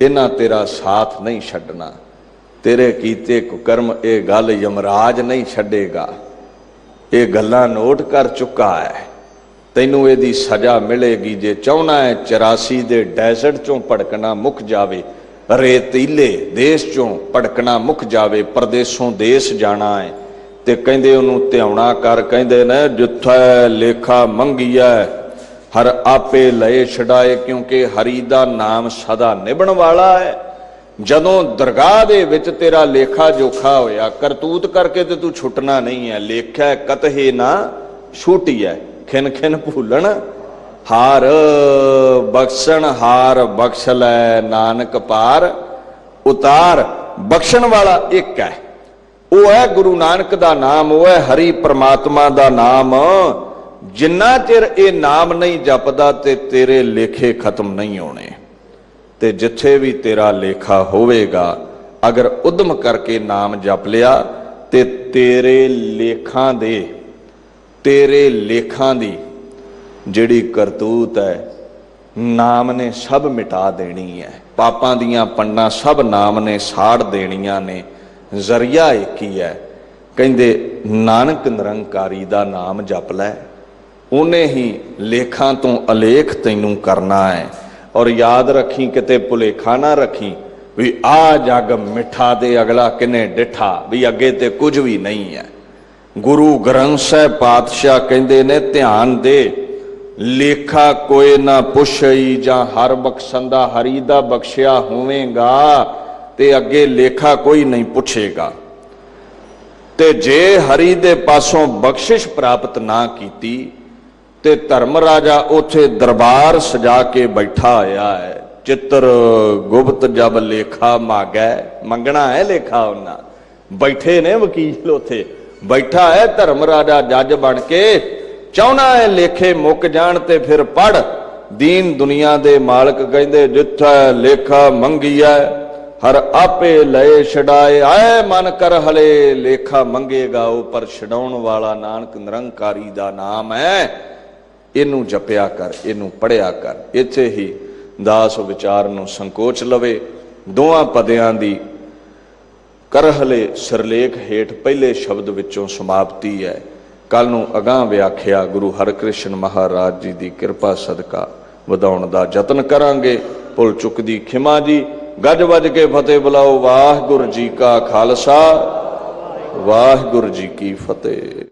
Speaker 2: इन्हां तेरा साथ नहीं छड्डना। तेरे कीते कुकर्म ये गल यमराज नहीं छड्डेगा, ये गल्लां नोट कर चुका है। तैनू इहदी सजा मिलेगी जे चाहना है 84 दे डेजर्ट चों भड़कना मुक जावे, रेतीले देश चों भड़कना मुक जावे, परदेसों देश जाना है ते कहंदे ओनू ध्याउणा कर। कहंदे ने जिथे लेखा मंगीए हर आपे लए छड़ाए, क्योंकि हरि दा नाम सदा निभण वाला है। जदों दरगाह दे विच तेरा लेखा जोखा होया, करतूत करके ते तू छुटना नहीं है। लेखा कतहे ना छूटी है, खिन खिन भूलन हार बख्शण, हार बख्श लै नानक पार उतार। बख्शण वाला एक है, वो है गुरु नानक दा नाम, वो है हरि परमात्मा दा नाम। जिन्ना चिर ये नाम नहीं जपदा ते तेरे लेखे खत्म नहीं होने। ते जिथे भी तेरा लेखा होवेगा अगर उद्यम करके नाम जप लिया ते तेरे लेखां दी जिहड़ी करतूत है नाम ने सब मिटा देनी है। पापां दियां पंडां सब नाम ने साड़ देनियां ने। जरिया एक ही है, कहंदे नानक निरंकारी दा नाम जप लै, उन्हें ही लेखां तो अलेख तैनूं करना है। और याद रखी किते भुलेखा ना रखी भी आ जग मिठा दे अगला किने डिठा, भी अगे ते कुछ भी नहीं है। गुरु ग्रंथ साहिब पातशाह कहंदे ने ध्यान दे, लेखा कोई ना पुछई जां हर बख्शंदा हरि दा बख्शिया होवेगा ते अगे लेखा कोई नहीं पुछेगा। ते जे हरि दे पासों बख्शिश प्राप्त ना कीती ते धर्म राजा उथे दरबार सजा के बैठा होया है। चित्र गुप्त जब लेखा मांगै, मंगना है लेखा उन्ना, बैठे ने वकील उथे बैठा है धर्म राजा जज बन के, चाहना है लेखे मुक जान ते फिर पढ़। दीन दुनिया दे मालक कहंदे जिथे लेखा मंगिया हर आपे लए छड़ाए, आए मन कर हले लेखा मंगेगा ऊपर छड़ाउण वाला नानक निरंकारी दा नाम है। इनू जपिया कर, इनू पढ़िया कर। इत्थे ही दास विचार नूं संकोच लवे। दोवां पदियां दी करहले सिरलेख हेठ पहले शब्द विचों समाप्ति है। कल नूं अगां व्याख्या गुरु हरकृष्ण महाराज जी की कृपा सदका वधाउण दा जतन करांगे। भुल चुक दी खिमा जी। गज वज के फतेह बुलाओ। वाहिगुरू जी का खालसा, वाहिगुरू जी की फतेह।